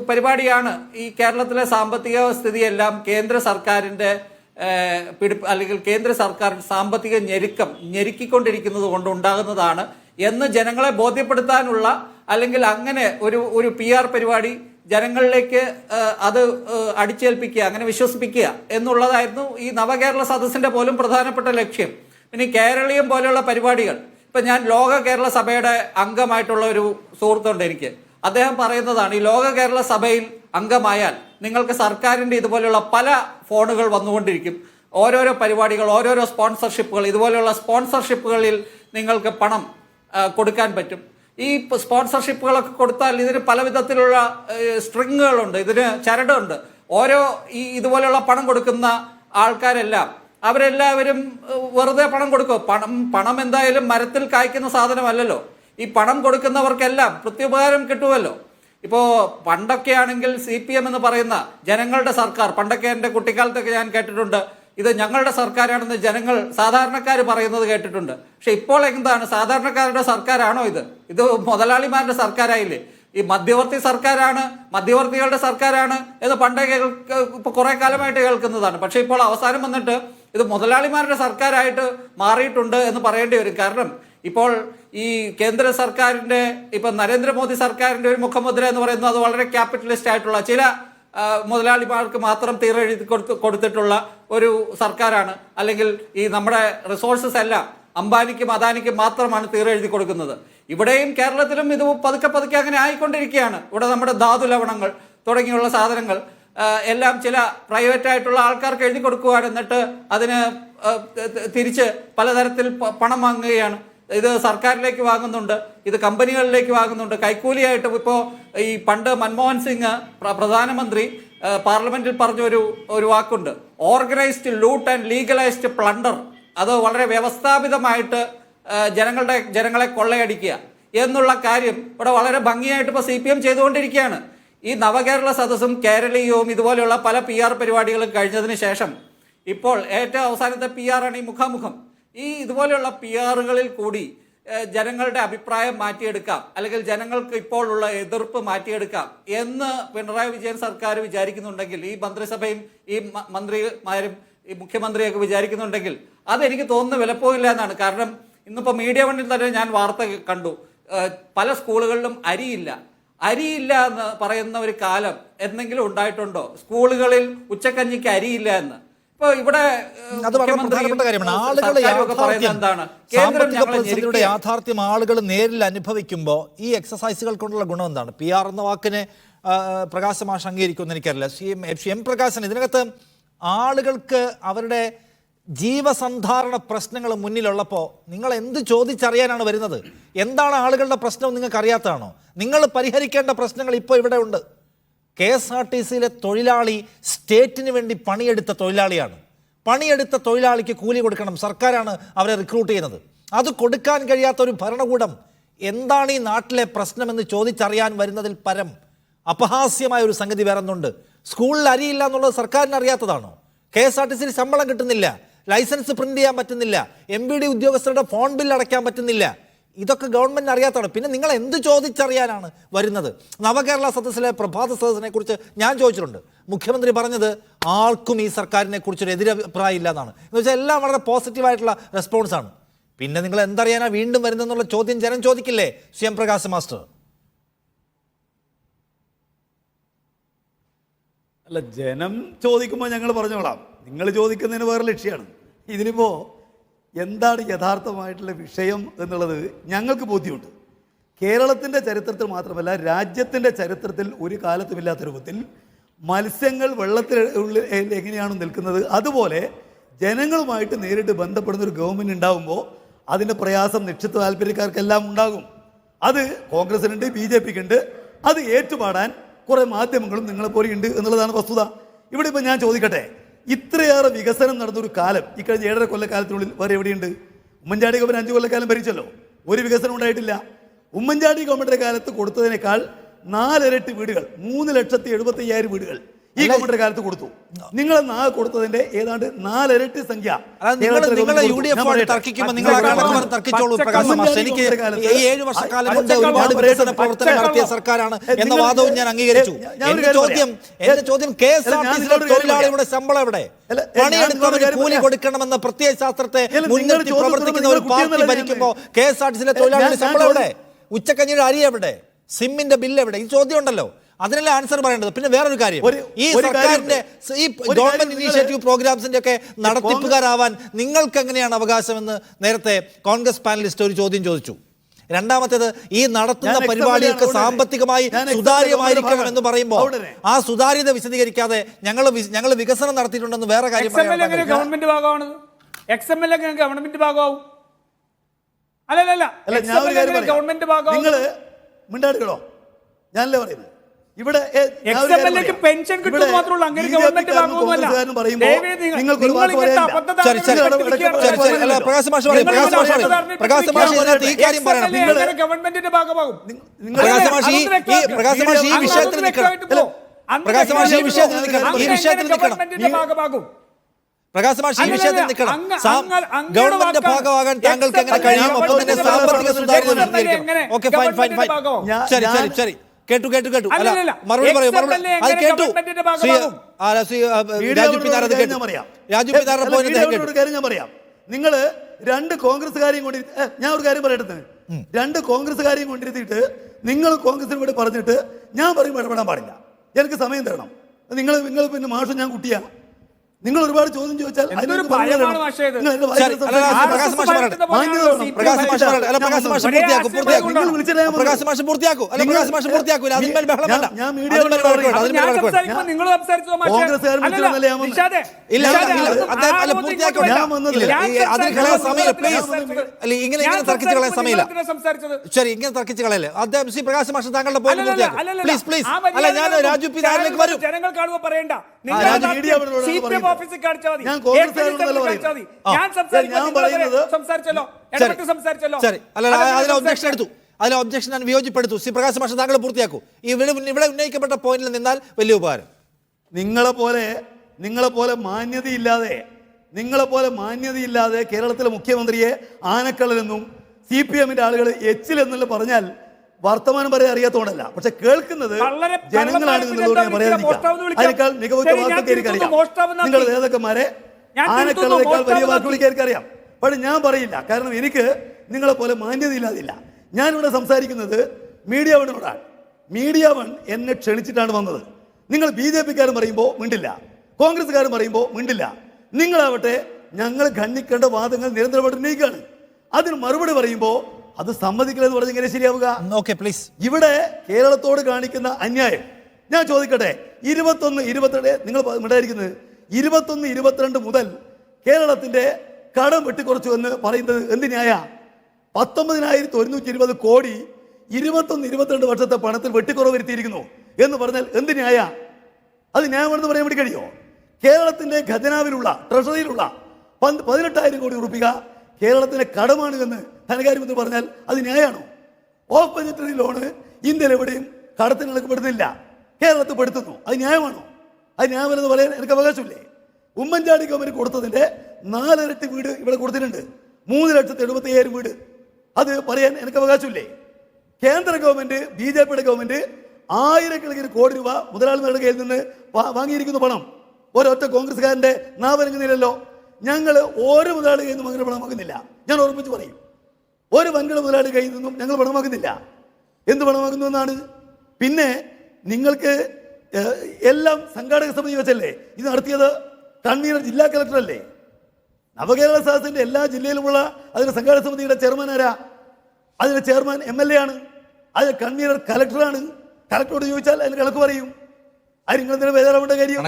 പരിപാടിയാണ്. ഈ കേരളത്തിലെ സാമ്പത്തിക സ്ഥിതിയെല്ലാം കേന്ദ്ര സർക്കാരിൻ്റെ അല്ലെങ്കിൽ കേന്ദ്ര സർക്കാർ സാമ്പത്തിക ഞെരുക്കിക്കൊണ്ടിരിക്കുന്നത് കൊണ്ടുണ്ടാകുന്നതാണ് എന്ന് ജനങ്ങളെ ബോധ്യപ്പെടുത്താനുള്ള, അല്ലെങ്കിൽ അങ്ങനെ ഒരു PR പരിപാടി ജനങ്ങളിലേക്ക് അത് അടിച്ചേൽപ്പിക്കുക, അങ്ങനെ വിശ്വസിപ്പിക്കുക എന്നുള്ളതായിരുന്നു ഈ നവകേരള സദസ്സിന്റെ പോലും പ്രധാനപ്പെട്ട ലക്ഷ്യം. പിന്നെ കേരളീയം പോലെയുള്ള പരിപാടികൾ, ഇപ്പൊ ഞാൻ ലോക കേരള സഭയുടെ അംഗമായിട്ടുള്ള ഒരു സുഹൃത്തുണ്ട് എനിക്ക്. അദ്ദേഹം പറയുന്നതാണ്, ഈ ലോക കേരള സഭയിൽ അംഗമായാൽ നിങ്ങൾക്ക് സർക്കാരിന്റെ ഇതുപോലെയുള്ള പല ഫോണുകൾ വന്നുകൊണ്ടിരിക്കും, ഓരോരോ പരിപാടികൾ, ഓരോരോ സ്പോൺസർഷിപ്പുകൾ, ഇതുപോലെയുള്ള സ്പോൺസർഷിപ്പുകളിൽ നിങ്ങൾക്ക് പണം കൊടുക്കാൻ പറ്റും. ഈ സ്പോൺസർഷിപ്പുകളൊക്കെ കൊടുത്താൽ ഇതിന് പല വിധത്തിലുള്ള സ്ട്രിങ്ങുകളുണ്ട്, ഇതിന് ചരടുണ്ട്. ഓരോ ഇതുപോലെയുള്ള പണം കൊടുക്കുന്ന ആൾക്കാരെല്ലാം അവരെല്ലാവരും വെറുതെ പണം കൊടുക്കും. പണം എന്തായാലും മരത്തിൽ കായ്ക്കുന്ന സാധനമല്ലല്ലോ. ഈ പണം കൊടുക്കുന്നവർക്കെല്ലാം പ്രത്യുപകാരം കിട്ടുമല്ലോ. ഇപ്പോൾ പണ്ടൊക്കെ ആണെങ്കിൽ CPM എന്ന് പറയുന്ന ജനങ്ങളുടെ സർക്കാർ, പണ്ടൊക്കെ എൻ്റെ കുട്ടിക്കാലത്തൊക്കെ ഞാൻ കേട്ടിട്ടുണ്ട്, ഇത് ഞങ്ങളുടെ സർക്കാരാണെന്ന് ജനങ്ങൾ, സാധാരണക്കാർ പറയുന്നത് കേട്ടിട്ടുണ്ട്. പക്ഷെ ഇപ്പോൾ എന്താണ്, സാധാരണക്കാരുടെ സർക്കാരാണോ ഇത് മുതലാളിമാരുടെ സർക്കാരായില്ലേ? ഈ മധ്യവർത്തി സർക്കാരാണ്, മധ്യവർത്തികളുടെ സർക്കാരാണ് എന്ന് പണ്ടേ ഇപ്പോൾ കുറെ കാലമായിട്ട് കേൾക്കുന്നതാണ്. പക്ഷെ ഇപ്പോൾ അവസാനം വന്നിട്ട് ഇത് മുതലാളിമാരുടെ സർക്കാരായിട്ട് മാറിയിട്ടുണ്ട് എന്ന് പറയേണ്ടി വരും. കാരണം ഇപ്പോൾ ഈ കേന്ദ്ര സർക്കാരിന്റെ, ഇപ്പൊ നരേന്ദ്രമോദി സർക്കാരിന്റെ ഒരു മുഖമുദ്ര എന്ന് പറയുന്നത് അത് വളരെ ക്യാപിറ്റലിസ്റ്റ് ആയിട്ടുള്ള, ചില മുതലാളിമാർക്ക് മാത്രം തീരെഴുതി കൊടുത്തിട്ടുള്ള ഒരു സർക്കാരാണ്. അല്ലെങ്കിൽ ഈ നമ്മുടെ റിസോഴ്സസ് എല്ലാം അംബാനിക്കും അദാനിക്കും മാത്രമാണ് തീരെഴുതി കൊടുക്കുന്നത്. ഇവിടെയും കേരളത്തിലും ഇത് പതുക്കെ പതുക്കെ അങ്ങനെ ആയിക്കൊണ്ടിരിക്കുകയാണ്. ഇവിടെ നമ്മുടെ ധാതു ലവണങ്ങൾ തുടങ്ങിയുള്ള സാധനങ്ങൾ എല്ലാം ചില പ്രൈവറ്റ് ആയിട്ടുള്ള ആൾക്കാർക്ക് എഴുതി കൊടുക്കുകയാണ്. എന്നിട്ട് അതിന് തിരിച്ച് പലതരത്തിൽ പണം വാങ്ങുകയാണ്. ഇത് സർക്കാരിലേക്ക് വാങ്ങുന്നുണ്ട്, ഇത് കമ്പനികളിലേക്ക് വാങ്ങുന്നുണ്ട് കൈക്കൂലിയായിട്ട്. ഇപ്പോൾ ഈ പണ്ട് മൻമോഹൻ സിംഗ് പ്രധാനമന്ത്രി പാർലമെന്റിൽ പറഞ്ഞ ഒരു വാക്കുണ്ട്, organised loot and legalised plunder. അത് വളരെ വ്യവസ്ഥാപിതമായിട്ട് ജനങ്ങളെ കൊള്ളയടിക്കുക എന്നുള്ള കാര്യം ഇവിടെ വളരെ ഭംഗിയായിട്ട് ഇപ്പോൾ CPM ചെയ്തുകൊണ്ടിരിക്കുകയാണ്. ഈ നവകേരള സദസ്സും കേരളീയവും ഇതുപോലെയുള്ള പല PR പരിപാടികളും കഴിഞ്ഞതിന് ശേഷം ഇപ്പോൾ ഏറ്റവും അവസാനത്തെ PR ആണ് ഈ മുഖാമുഖം. ഈ ഇതുപോലെയുള്ള PRകളിൽ കൂടി ജനങ്ങളുടെ അഭിപ്രായം മാറ്റിയെടുക്കാം, അല്ലെങ്കിൽ ജനങ്ങൾക്ക് ഇപ്പോൾ ഉള്ള എതിർപ്പ് മാറ്റിയെടുക്കാം എന്ന് പിണറായി വിജയൻ സർക്കാർ വിചാരിക്കുന്നുണ്ടെങ്കിൽ, ഈ മന്ത്രിസഭയും ഈ മന്ത്രിമാരും ഈ മുഖ്യമന്ത്രിയൊക്കെ വിചാരിക്കുന്നുണ്ടെങ്കിൽ അതെനിക്ക് തോന്നുന്നു വിലപ്പോയില്ല എന്നാണ്. കാരണം ഇന്നിപ്പോൾ മീഡിയ വണ്ണിൽ തന്നെ ഞാൻ വാർത്ത കണ്ടു, പല സ്കൂളുകളിലും അരിയില്ല എന്ന് പറയുന്ന ഒരു കാലം എന്തെങ്കിലും ഉണ്ടായിട്ടുണ്ടോ? സ്കൂളുകളിൽ ഉച്ചക്കഞ്ഞിക്ക് അരിയില്ല എന്ന്. ഇപ്പൊ ഇവിടെ സാമ്പത്തിക യാഥാർത്ഥ്യം ആളുകൾ നേരിൽ അനുഭവിക്കുമ്പോൾ ഈ എക്സസൈസുകൾ കൊണ്ടുള്ള ഗുണം എന്താണ്? PR എന്ന വാക്കിനെ പ്രകാശ് മാഷ് അംഗീകരിക്കുമെന്ന് എനിക്കറിയില്ല. എം പ്രകാശൻ, ഇതിനകത്ത് ആളുകൾക്ക് അവരുടെ ജീവസന്ധാരണ പ്രശ്നങ്ങൾ മുന്നിലുള്ളപ്പോൾ നിങ്ങൾ എന്ത് ചോദിച്ചറിയാനാണ് വരുന്നത്? എന്താണ് ആളുകളുടെ പ്രശ്നം നിങ്ങൾക്ക് അറിയാത്തതാണോ? നിങ്ങൾ പരിഹരിക്കേണ്ട പ്രശ്നങ്ങൾ ഇപ്പോൾ ഇവിടെ ഉണ്ട്. KSRTCയിലെ തൊഴിലാളി സ്റ്റേറ്റിന് വേണ്ടി പണിയെടുത്ത തൊഴിലാളിയാണ്. പണിയെടുത്ത തൊഴിലാളിക്ക് കൂലി കൊടുക്കണം, സർക്കാരാണ് അവരെ റിക്രൂട്ട് ചെയ്യുന്നത്. അത് കൊടുക്കാൻ കഴിയാത്ത ഒരു ഭരണകൂടം എന്താണ് ഈ നാട്ടിലെ പ്രശ്നമെന്ന് ചോദിച്ചറിയാൻ വരുന്നതിൽ പരം അപഹാസ്യമായ ഒരു സംഗതി വേറൊന്നുണ്ട്. സ്കൂളിൽ അരിയില്ല എന്നുള്ളത് സർക്കാരിന് അറിയാത്തതാണോ? KSRTCയിൽ ശമ്പളം കിട്ടുന്നില്ല, ലൈസൻസ് പ്രിന്റ് ചെയ്യാൻ പറ്റുന്നില്ല, MBD ഉദ്യോഗസ്ഥരുടെ ഫോൺ ബില്ല് അടയ്ക്കാൻ പറ്റുന്നില്ല. ഇതൊക്കെ ഗവൺമെന്റ് അറിയാത്തതാണ്. പിന്നെ നിങ്ങൾ എന്ത് ചോദിച്ചറിയാനാണ് വരുന്നത്? നവകേരള സദസ്സിലെ പ്രഭാത സദസ്സിനെ കുറിച്ച് ഞാൻ ചോദിച്ചിട്ടുണ്ട്. മുഖ്യമന്ത്രി പറഞ്ഞത് ആർക്കും ഈ സർക്കാരിനെ കുറിച്ചൊരു എതിരഭിപ്രായം ഇല്ല എന്നാണ്. എന്ന് വെച്ചാൽ എല്ലാം വളരെ പോസിറ്റീവായിട്ടുള്ള റെസ്പോൺസാണ്. പിന്നെ നിങ്ങൾ എന്തറിയാനാ വീണ്ടും വരുന്നെന്നുള്ള ചോദ്യം ജനം ചോദിക്കില്ലേ? CM Prakash master. അല്ല, ജനം ചോദിക്കുമ്പോൾ ഞങ്ങൾ പറഞ്ഞോളാം, നിങ്ങൾ ചോദിക്കുന്നതിന് വേറെ ലക്ഷ്യമാണ്. ഇതിലിപ്പോൾ എന്താണ് യഥാർത്ഥമായിട്ടുള്ള വിഷയം എന്നുള്ളത് ഞങ്ങൾക്ക് ബോധ്യമുണ്ട്. കേരളത്തിൻ്റെ ചരിത്രത്തിൽ മാത്രമല്ല, രാജ്യത്തിൻ്റെ ചരിത്രത്തിൽ ഒരു കാലത്തുമില്ലാത്ത രൂപത്തിൽ മത്സ്യങ്ങൾ വെള്ളത്തിൽ എങ്ങനെയാണ് നിൽക്കുന്നത് അതുപോലെ ജനങ്ങളുമായിട്ട് നേരിട്ട് ബന്ധപ്പെടുന്ന ഒരു ഗവൺമെൻറ് ഉണ്ടാകുമ്പോൾ അതിൻ്റെ പ്രയാസം നിശ്ചിത താല്പര്യക്കാർക്കെല്ലാം ഉണ്ടാകും. അത് കോൺഗ്രസിനുണ്ട്, BJPക്കുണ്ട്. അത് ഏറ്റുപാടാൻ കുറേ മാധ്യമങ്ങളും നിങ്ങളെപ്പോലെ ഉണ്ട് എന്നുള്ളതാണ് വസ്തുത. ഇവിടെ ഇപ്പോൾ ഞാൻ ചോദിക്കട്ടെ, ഇത്രയേറെ വികസനം നടന്നൊരു കാലം ഈ കഴിഞ്ഞ 7.5 കൊല്ലക്കാലത്തിനുള്ളിൽ വേറെ എവിടെയുണ്ട്? ഉമ്മൻചാണ്ടി ഗവൺമെൻറ് 5 കൊല്ലക്കാലം ഭരിച്ചല്ലോ, ഒരു വികസനം ഉണ്ടായിട്ടില്ല. ഉമ്മൻചാണ്ടി ഗവൺമെൻറ്റിൻ്റെ കാലത്ത് കൊടുത്തതിനേക്കാൾ 4 ഇരട്ടി വീടുകൾ, 3,75,000 വീടുകൾ ഈ ഗവൺമെന്റ് കാലത്ത് കൊടുത്തു. നിങ്ങൾ കൊടുത്തതിന്റെ ഏതാണ്ട് 4 ഇരട്ടി സംഖ്യ. നിങ്ങളെ UDF തർക്കിക്കുമ്പോൾ നിങ്ങൾ തർക്കിച്ചോളൂ പ്രകാശ് മാഷ്. എനിക്ക് ഈ 7 വർഷക്കാലം കൊണ്ട് ഒരുപാട് വികസന പ്രവർത്തനം നടത്തിയ സർക്കാരാണ് എന്ന വാദവും ഞാൻ അംഗീകരിച്ചു. എന്റെ ചോദ്യം KSRTC തൊഴിലാളിയുടെ ശമ്പളം എവിടെ? പണിയെടുത്തവന് കൂലി കൊടുക്കണമെന്ന പ്രത്യയ ശാസ്ത്രത്തെ മുൻനിർത്തി പ്രവർത്തിക്കുന്ന ഒരു പാർട്ടി ഭരിക്കുമ്പോൾ KSRTC തൊഴിലാളിയുടെ ശമ്പളം എവിടെ? ഉച്ചക്കഞ്ഞിയുടെ അരി എവിടെ? സിമ്മിന്റെ ബില്ല് എവിടെ? ഈ ചോദ്യം ഉണ്ടല്ലോ, അതിനല്ലേ ആൻസർ പറയേണ്ടത്. പിന്നെ വേറൊരു കാര്യം, ഈ സർക്കാരിന്റെ ഈ ഗവൺമെന്റ് ഇനീഷ്യേറ്റീവ് പ്രോഗ്രാംസിന്റെ ഒക്കെ നടത്തിപ്പുകാരാവാൻ നിങ്ങൾക്ക് എങ്ങനെയാണ് അവകാശമെന്ന് നേരത്തെ കോൺഗ്രസ് പാനലിസ്റ്റ് ഒരു ചോദ്യം ചോദിച്ചു. രണ്ടാമത്തേത്, ഈ നടത്തുന്ന പരിപാടികൾക്ക് സാമ്പത്തികമായി സുതാര്യമായിരിക്കണം എന്ന് പറയുമ്പോൾ ആ സുതാര്യത വിശദീകരിക്കാതെ ഞങ്ങൾ വികസനം നടത്തിയിട്ടുണ്ടെന്ന് വേറെ കാര്യം ഗവൺമെന്റ് ഭാഗമാണ്. XML ഗവൺമെന്റ് ഭാഗമാവും. അല്ലല്ല, ഗവൺമെന്റ് ഭാഗം. നിങ്ങൾ മിണ്ടാടുകളോ? ഞാനല്ലേ പറയുന്നത്. ഇവിടെ പെൻഷൻ കിട്ടും മാത്രമല്ല, അങ്ങനെ ഗവൺമെന്റ് ഭാഗവുമല്ല. ഗവൺമെന്റിന്റെ ഭാഗമാകും. ഭാഗമാകും. ഗവൺമെന്റ് ഭാഗമാകാൻ താങ്കൾക്ക് എങ്ങനെ കഴിയും? ഒപ്പം തന്നെ സാമ്പത്തിക സുതാര്യത. ശരി, കേട്ടു. അല്ല, മറുപടി പറയൂ. അത് കേട്ടു. രാജു പിതാറിന്റെ പോയിന്റ് ഞാൻ പറയാം. നിങ്ങൾ 2 കോൺഗ്രസ്സുകാരെയും കൊണ്ട് ഞാൻ ഒരു കാര്യം പറയട്ടെ. 2 കോൺഗ്രസ്സുകാരെയും കൊണ്ടിരുത്തിയിട്ട് നിങ്ങൾ കോൺഗ്രസിന് കൂടി പറഞ്ഞിട്ട് ഞാൻ പറയും ഇടപെടാൻ പാടില്ല, എനിക്ക് സമയം തരണം. നിങ്ങൾ പിന്നെ മാഷും ഞാൻ കുട്ടിയാണ്. നിങ്ങൾ ഒരുപാട് ചോദ്യം ചോദിച്ചാൽ ഇങ്ങനെ തർക്കിച്ച് കളയാൻ സമയമില്ല. ശരി, ഇങ്ങനെ തർക്കിച്ച് കളയല്ലേ. അദ്ദേഹം ശ്രീ പ്രകാശ് മാഷ് താങ്കളുടെ പോയിന്റ് പൂർത്തിയാക്കും പ്ലീസ്. അല്ല, ഞാൻ രാജു പി നായരിലേക്ക് വരും. ജനങ്ങൾ കാണുക പറയണ്ട. അതിലെ ഒബ്ജക്ഷൻ ഞാൻ വിയോജിപ്പെടുത്തു. ശ്രീ പ്രകാശ് മാഷ് താങ്കൾ പൂർത്തിയാക്കൂ. ഇവിടെ ഉന്നയിക്കപ്പെട്ട പോയിന്റിൽ നിന്നാൽ വലിയ ഉപകാരം. നിങ്ങളെപ്പോലെ മാന്യതയില്ലാതെ കേരളത്തിലെ മുഖ്യമന്ത്രിയെ ആനക്കള്ളലെന്നും CPM-ന്റെ ആളുകൾ എച്ചിലെന്നുള്ള പറഞ്ഞാൽ വർത്തമാനം പറയാൻ അറിയാത്തോണ്ടല്ല, പക്ഷെ കേൾക്കുന്നത് ജനങ്ങളാണ് എന്നുള്ളത് ഞാൻ പറയാതിരിക്കാം. അതിനേക്കാൾ മികവുറ്റ വാക്കൊക്കെ എനിക്കറിയാം. നിങ്ങൾ നേതാക്കന്മാരെ ആനക്കള്ളനേക്കാൾ വലിയ വാക്കുകൾ എനിക്കറിയാം. പക്ഷെ ഞാൻ പറയില്ല, കാരണം എനിക്ക് നിങ്ങളെ പോലെ മാന്യതയില്ലാതില്ല. ഞാനിവിടെ സംസാരിക്കുന്നത് മീഡിയ വണ്ണിനോടാണ്. മീഡിയ വൺ എന്നെ ക്ഷണിച്ചിട്ടാണ് വന്നത്. നിങ്ങൾ BJP-ക്കാരും പറയുമ്പോൾ മിണ്ടില്ല, കോൺഗ്രസ്സുകാരും പറയുമ്പോൾ മിണ്ടില്ല. നിങ്ങളാവട്ടെ ഞങ്ങൾ ഖണ്ഡിക്കേണ്ട വാദങ്ങൾ നിരന്തരമായിട്ട് ഉന്നയിക്കുകയാണ്. അതിന് മറുപടി പറയുമ്പോൾ അത് സമ്മതിക്കില്ലെന്ന് പറഞ്ഞ് എങ്ങനെ ശരിയാവുക? ഇവിടെ കേരളത്തോട് കാണിക്കുന്ന അന്യായം ഞാൻ ചോദിക്കട്ടെ. 21, 22 നിങ്ങൾ ഉണ്ടായിരിക്കുന്നത് 21, 22 മുതൽ കേരളത്തിന്റെ കടം വെട്ടിക്കുറച്ചു എന്ന് പറയുന്നത് എന്ത് ന്യായ? 19,120 കോടി 21, 22 വർഷത്തെ പണത്തിൽ വെട്ടിക്കുറവ് വരുത്തിയിരിക്കുന്നു എന്ന് പറഞ്ഞാൽ എന്ത് ന്യായ? അത് ന്യായമാണെന്ന് പറയാൻ വേണ്ടി കഴിയോ? കേരളത്തിന്റെ ഖജനാവിലുള്ള ട്രഷറിയിലുള്ള 18,000 കോടി രൂപ കേരളത്തിന്റെ കടമാണ് എന്ന് ധനകാര്യമന്ത്രി പറഞ്ഞാൽ അത് ന്യായമാണോ? ഓഫ് ബജറ്ററി ലോണ് ഇന്ത്യയിൽ എവിടെയും കടത്തിന് ഇളക്കപ്പെടുന്നില്ല, കേരളത്തിൽ പെടുത്തുന്നു. അത് ന്യായമാണോ? അത് ന്യായമല്ലെന്ന് പറയാൻ എനിക്ക് അവകാശമില്ലേ? ഉമ്മൻചാണ്ടി ഗവൺമെന്റ് കൊടുത്തതിന്റെ 4 ഇരട്ടി വീട് ഇവിടെ കൊടുത്തിട്ടുണ്ട്. 3,70,000 വീട്. അത് പറയാൻ എനിക്ക് അവകാശമില്ലേ? കേന്ദ്ര ഗവൺമെന്റ്, BJP-യുടെ ഗവൺമെന്റ് ആയിരക്കണക്കിന് കോടി രൂപ മുതലാളിമാരുടെ കയ്യിൽ നിന്ന് വാങ്ങിയിരിക്കുന്ന പണം ഒരൊറ്റ കോൺഗ്രസ്സുകാരന്റെ നാവനങ്ങുന്നില്ലല്ലോ. ഞങ്ങൾ ഓരോ മുതലാളി കയ്യിൽ നിന്നും അങ്ങനെ പണമാക്കുന്നില്ല. ഞാൻ ഓർമ്മിച്ച് പറയും, ഒരു വൻകിട മുതലാളി കയ്യിൽ നിന്നും ഞങ്ങൾ പണമാക്കുന്നില്ല. എന്ത് പണമാക്കുന്നു എന്നാണ്? പിന്നെ നിങ്ങൾക്ക് എല്ലാം സംഘാടക സമിതി വെച്ചല്ലേ ഇത് നടത്തിയത്? കൺവീനർ ജില്ലാ കളക്ടർ അല്ലേ? നവകേരള സദസ്സിന്റെ എല്ലാ ജില്ലയിലുമുള്ള അതിന്റെ സംഘാടക സമിതിയുടെ ചെയർമാൻ ആരാ? അതിന്റെ ചെയർമാൻ MLA ആണ്. അതിന്റെ കൺവീനർ കളക്ടറാണ്. കളക്ടറോട് ചോദിച്ചാൽ അതിന് കണക്ക് പറയും. ബേജാറാവേണ്ട കാര്യം.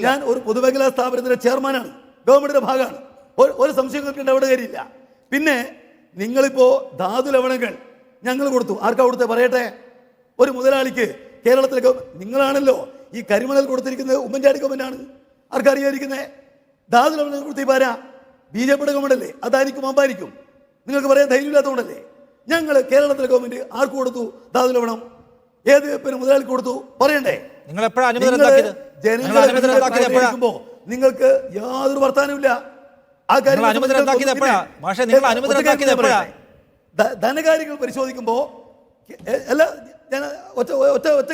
ഞാൻ ഒരു പൊതുമേഖലാ സ്ഥാപനത്തിന്റെ ചെയർമാനാണ്, ഗവൺമെന്റിന്റെ ഭാഗമാണ്. ഒരു സംശയം ഉണ്ടാവേണ്ട കാര്യമില്ല. പിന്നെ നിങ്ങളിപ്പോ ധാതു ലവണങ്ങൾ ഞങ്ങൾ കൊടുത്തു. ആർക്കാ കൊടുത്തേ പറയട്ടെ? ഒരു മുതലാളിക്ക് കേരളത്തിലെ നിങ്ങളാണല്ലോ ഈ കരിമണൽ കൊടുത്തിരിക്കുന്നത്. ഉമ്മൻചാണ്ടി ഗവൺമെന്റാണ്. ആർക്കറിയാതിരിക്കുന്നത്? ധാതു ലവണങ്ങൾ കൊടുത്തിപ്പാരാ? BJP-യുടെ ഗവൺമെന്റ് അല്ലേ? അതായിരിക്കും അമ്പായിരിക്കും. നിങ്ങൾക്ക് പറയാൻ ധൈര്യമില്ലാത്തതുകൊണ്ടല്ലേ? ഞങ്ങൾ കേരളത്തിലെ ഗവൺമെന്റ് ആർക്ക് കൊടുത്തു ധാതു ലവണം? ഏത് മുതലാളിക്ക് കൊടുത്തു പറയണ്ടേ? നിങ്ങൾ എപ്പോഴാണ് അനുമതി റദ്ദാക്കിയത്? നിങ്ങൾക്ക് യാതൊരു വർത്താനമില്ല. ആ കാര്യം അനുമതി റദ്ദാക്കിയത് എപ്പോഴാ? മാഷെ, നിങ്ങൾ അനുമതി റദ്ദാക്കിയത് എപ്പോഴാ? ധനകാര്യങ്ങൾ പരിശോധിക്കുമ്പോ അല്ല, ഞാൻ ഒറ്റ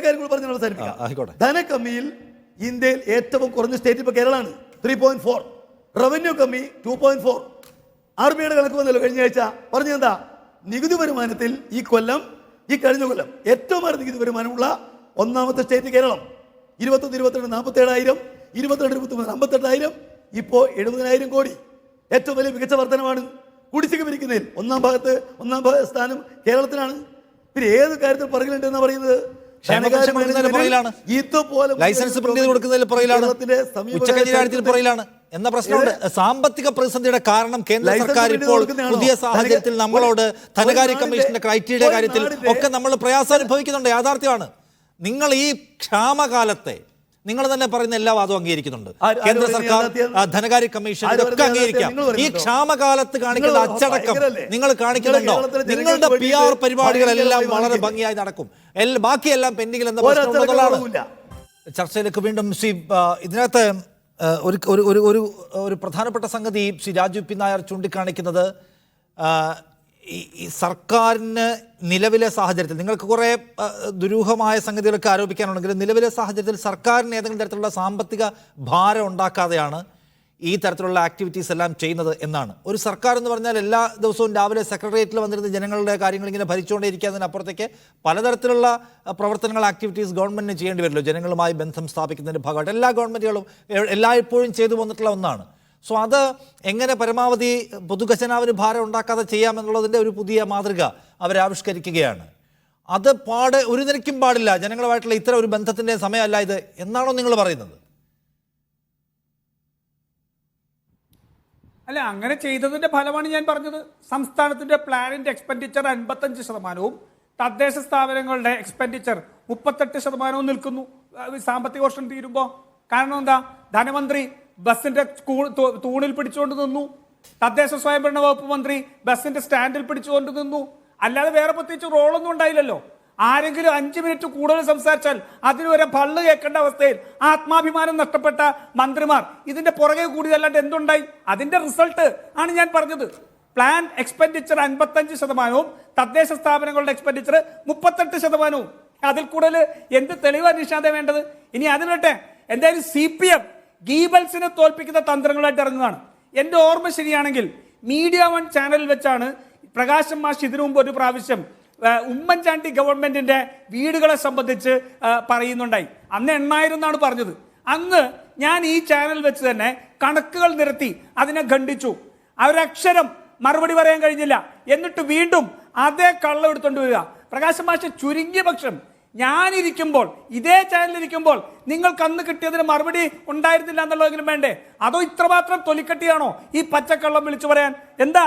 കാര്യങ്ങൾ പറഞ്ഞ് അവസാനിപ്പിക്കാം. ധനക്കമ്മിയിൽ ഇന്ത്യയിൽ ഏറ്റവും കുറഞ്ഞ സ്റ്റേറ്റ് ഇപ്പൊ കേരളമാണ്, 3.4. റവന്യൂ കമ്മി 2.4. RBIയുടെ കണക്ക് വന്നല്ലോ കഴിഞ്ഞ ആഴ്ച. പറഞ്ഞെന്താ? നികുതി വരുമാനത്തിൽ ഈ കഴിഞ്ഞ കൊല്ലം ഏറ്റവും വലിയ നികുതി വരുമാനമുള്ള ഒന്നാമത്തെ സ്റ്റേറ്റ് കേരളം. 21, 22, 47,000, 22, 23, 58,000, ഇപ്പോ 70,000 കോടി. ഏറ്റവും വലിയ മികച്ച വർധനമാണ്. കുടിശ്ശിക പിരിക്കുന്നതിൽ ഒന്നാം സ്ഥാനം കേരളത്തിനാണ്. പിന്നെ ഏത് കാര്യത്തിൽ പുറകിലുണ്ടെന്നാ പറയുന്നത്? ലൈസൻസ് പ്രിന്റ് ചെയ്ത് കൊടുക്കുന്നതിൽ പുറകിലാണ്, ഉച്ചക്കഞ്ഞി കാര്യത്തിൽ പുറകിലാണ് എന്ന പ്രശ്നമുണ്ട്. സാമ്പത്തിക പ്രതിസന്ധിയുടെ കാരണം കേന്ദ്ര സർക്കാർ ഇപ്പോൾ പുതിയ സാഹചര്യത്തിൽ നമ്മളോട് ധനകാര്യ കമ്മീഷന്റെ ക്രൈറ്റീരിയ കാര്യത്തിൽ ഒക്കെ നമ്മൾ പ്രയാസം അനുഭവിക്കുന്നുണ്ട്. യാഥാർത്ഥ്യമാണ്. നിങ്ങൾ ഈ ക്ഷാമകാലത്തെ നിങ്ങൾ തന്നെ പറയുന്ന എല്ലാ വാദവും അംഗീകരിക്കുന്നുണ്ട്. കേന്ദ്ര സർക്കാർ, ധനകാര്യ കമ്മീഷൻ ഇതൊക്കെ അംഗീകരിക്കാം. ഈ ക്ഷാമകാലത്ത് കാണിക്കുന്ന അച്ചടക്കം നിങ്ങൾ കാണിക്കുന്നുണ്ടോ? നിങ്ങളുടെ PR പരിപാടികളെല്ലാം വളരെ ഭംഗിയായി നടക്കും, ബാക്കിയെല്ലാം പെൻഡിങ്ങിൽ എന്ന പ്രശ്നമുള്ളതാണ്. ചർച്ചയിലേക്ക് വീണ്ടും ഇതിനകത്ത് ഒരു പ്രധാനപ്പെട്ട സംഗതി ശ്രീ രാജു പി നായർ ചൂണ്ടിക്കാണിക്കുന്നത്, ഈ സർക്കാരിന് നിലവിലെ സാഹചര്യത്തിൽ നിങ്ങൾക്ക് കുറേ ദുരൂഹമായ സംഗതികളൊക്കെ ആരോപിക്കാനുണ്ടെങ്കിലും നിലവിലെ സാഹചര്യത്തിൽ സർക്കാരിന് ഏതെങ്കിലും തരത്തിലുള്ള സാമ്പത്തിക ഭാരം ഉണ്ടാക്കാതെയാണ് ഈ തരത്തിലുള്ള ആക്ടിവിറ്റീസ് എല്ലാം ചെയ്യുന്നത് എന്നാണ്. ഒരു സർക്കാർ എന്ന് പറഞ്ഞാൽ എല്ലാ ദിവസവും രാവിലെ സെക്രട്ടേറിയറ്റിൽ വന്നിരുന്ന ജനങ്ങളുടെ കാര്യങ്ങൾ ഇങ്ങനെ ഭരിച്ചുകൊണ്ടേയിരിക്കുന്നതിനപ്പുറത്തേക്ക് പലതരത്തിലുള്ള പ്രവർത്തനങ്ങൾ, ആക്ടിവിറ്റീസ് ഗവൺമെന്റിന് ചെയ്യേണ്ടി വരുമല്ലോ. ജനങ്ങളുമായി ബന്ധം സ്ഥാപിക്കുന്നതിൻ്റെ ഭാഗമായിട്ട് എല്ലാ ഗവൺമെൻറ്റുകളും എല്ലായ്പ്പോഴും ചെയ്തു വന്നിട്ടുള്ള ഒന്നാണ്. സോ അത് എങ്ങനെ പരമാവധി പൊതുഖജനാവിന് ഭാരം ഉണ്ടാക്കാതെ ചെയ്യാമെന്നുള്ളതിൻ്റെ ഒരു പുതിയ മാതൃക അവരാവിഷ്കരിക്കുകയാണ്. അത് ഒരു നിലയ്ക്കും പാടില്ല. ജനങ്ങളുമായിട്ടുള്ള ഇത്തരം ഒരു ബന്ധത്തിൻ്റെ സമയമല്ല ഇത് എന്നാണോ നിങ്ങൾ പറയുന്നത്? അല്ല, അങ്ങനെ ചെയ്തതിന്റെ ഫലമാണ് ഞാൻ പറഞ്ഞത്. സംസ്ഥാനത്തിന്റെ പ്ലാനിന്റെ എക്സ്പെൻഡിച്ചർ 55%, തദ്ദേശ സ്ഥാപനങ്ങളുടെ എക്സ്പെൻഡിച്ചർ 38% നിൽക്കുന്നു സാമ്പത്തിക വർഷം തീരുമ്പോൾ. കാരണം എന്താ? ധനമന്ത്രി ബസിന്റെ തൂണിൽ പിടിച്ചുകൊണ്ട് നിന്നു, തദ്ദേശ സ്വയംഭരണ വകുപ്പ് മന്ത്രി ബസിന്റെ സ്റ്റാൻഡിൽ പിടിച്ചുകൊണ്ട് നിന്നു. അല്ലാതെ വേറെ പ്രത്യേകിച്ച് റോളൊന്നും ഉണ്ടായില്ലല്ലോ. ആരെങ്കിലും 5 മിനിറ്റ് കൂടുതൽ സംസാരിച്ചാൽ അതിന് വരെ പള്ളു കേൾക്കേണ്ട അവസ്ഥയിൽ ആത്മാഭിമാനം നഷ്ടപ്പെട്ട മന്ത്രിമാർ ഇതിന്റെ പുറകെ കൂടിയതല്ലാണ്ട് എന്തുണ്ടായി? അതിന്റെ റിസൾട്ട് ആണ് ഞാൻ പറഞ്ഞത്. പ്ലാൻ എക്സ്പെൻഡിച്ചർ 55%, തദ്ദേശ സ്ഥാപനങ്ങളുടെ എക്സ്പെൻഡിച്ചർ 38%. അതിൽ കൂടുതൽ എന്ത് തെളിവാണ് നിഷാദേ വേണ്ടത്? ഇനി അതിനട്ടെ, എന്തായാലും CPM ഗീബൽസിനെ തോൽപ്പിക്കുന്ന തന്ത്രങ്ങളായിട്ട് ഇറങ്ങുകയാണ്. എൻ്റെ ഓർമ്മ ശരിയാണെങ്കിൽ മീഡിയ 1 ചാനലിൽ വെച്ചാണ് പ്രകാശൻ മാഷ് ഇതിനു മുമ്പ് ഒരു പ്രാവശ്യം ഉമ്മൻചാണ്ടി ഗവൺമെന്റിന്റെ വീടുകളെ സംബന്ധിച്ച് പറയുന്നുണ്ടായി. അന്ന് 8,000 എന്നാണ് പറഞ്ഞത്. അന്ന് ഞാൻ ഈ ചാനൽ വെച്ച് തന്നെ കണക്കുകൾ നിരത്തി അതിനെ ഖണ്ഡിച്ചു. അവരക്ഷരം മറുപടി പറയാൻ കഴിഞ്ഞില്ല. എന്നിട്ട് വീണ്ടും അതേ കള്ളം എടുത്തുകൊണ്ട് വരിക. പ്രകാശൻ മാഷ് ചുരുങ്ങിയ പക്ഷം ഞാനിരിക്കുമ്പോൾ, ഇതേ ചാനലിരിക്കുമ്പോൾ നിങ്ങൾക്ക് അന്ന് കിട്ടിയതിന് മറുപടി ഉണ്ടായിരുന്നില്ല എന്നുള്ളതെങ്കിലും വേണ്ടേ? അതോ ഇത്രമാത്രം തൊലിക്കട്ടിയാണോ ഈ പച്ചക്കള്ളം വിളിച്ചു പറയാൻ? എന്താ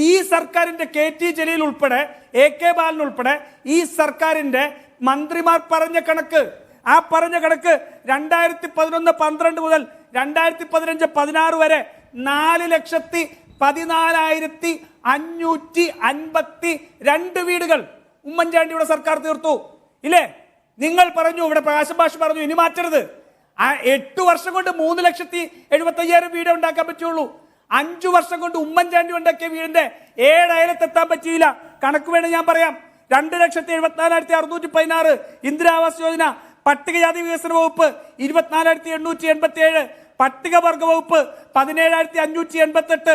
ഈ സർക്കാരിന്റെ KT ജലീൽ ഉൾപ്പെടെ AK ബാലൻ ഉൾപ്പെടെ ഈ സർക്കാരിന്റെ മന്ത്രിമാർ പറഞ്ഞ കണക്ക്, ആ പറഞ്ഞ കണക്ക് 2011-12 മുതൽ 2015-16 വരെ 4,14,552 വീടുകൾ ഉമ്മൻചാണ്ടിയുടെ സർക്കാർ തീർത്തു. ഇല്ലേ? നിങ്ങൾ പറഞ്ഞു, ഇവിടെ പ്രകാശൻ മാഷ് പറഞ്ഞു ഇനി മാറ്റരുത്. 8 വർഷം കൊണ്ട് 3,75,000 വീട് ഉണ്ടാക്കാൻ പറ്റുള്ളൂ. 5 വർഷം കൊണ്ട് ഉമ്മൻചാണ്ടി ഉണ്ടാക്കിയ വീടിന്റെ 7 അയലത്തെത്താൻ പറ്റിയില്ല. കണക്ക് വേണം ഞാൻ പറയാം. 2,74,616 ഇന്ദിരാവാസ് യോജന, പട്ടികജാതി വികസന വകുപ്പ് 24,887, പട്ടികവർഗ വകുപ്പ് 17,588,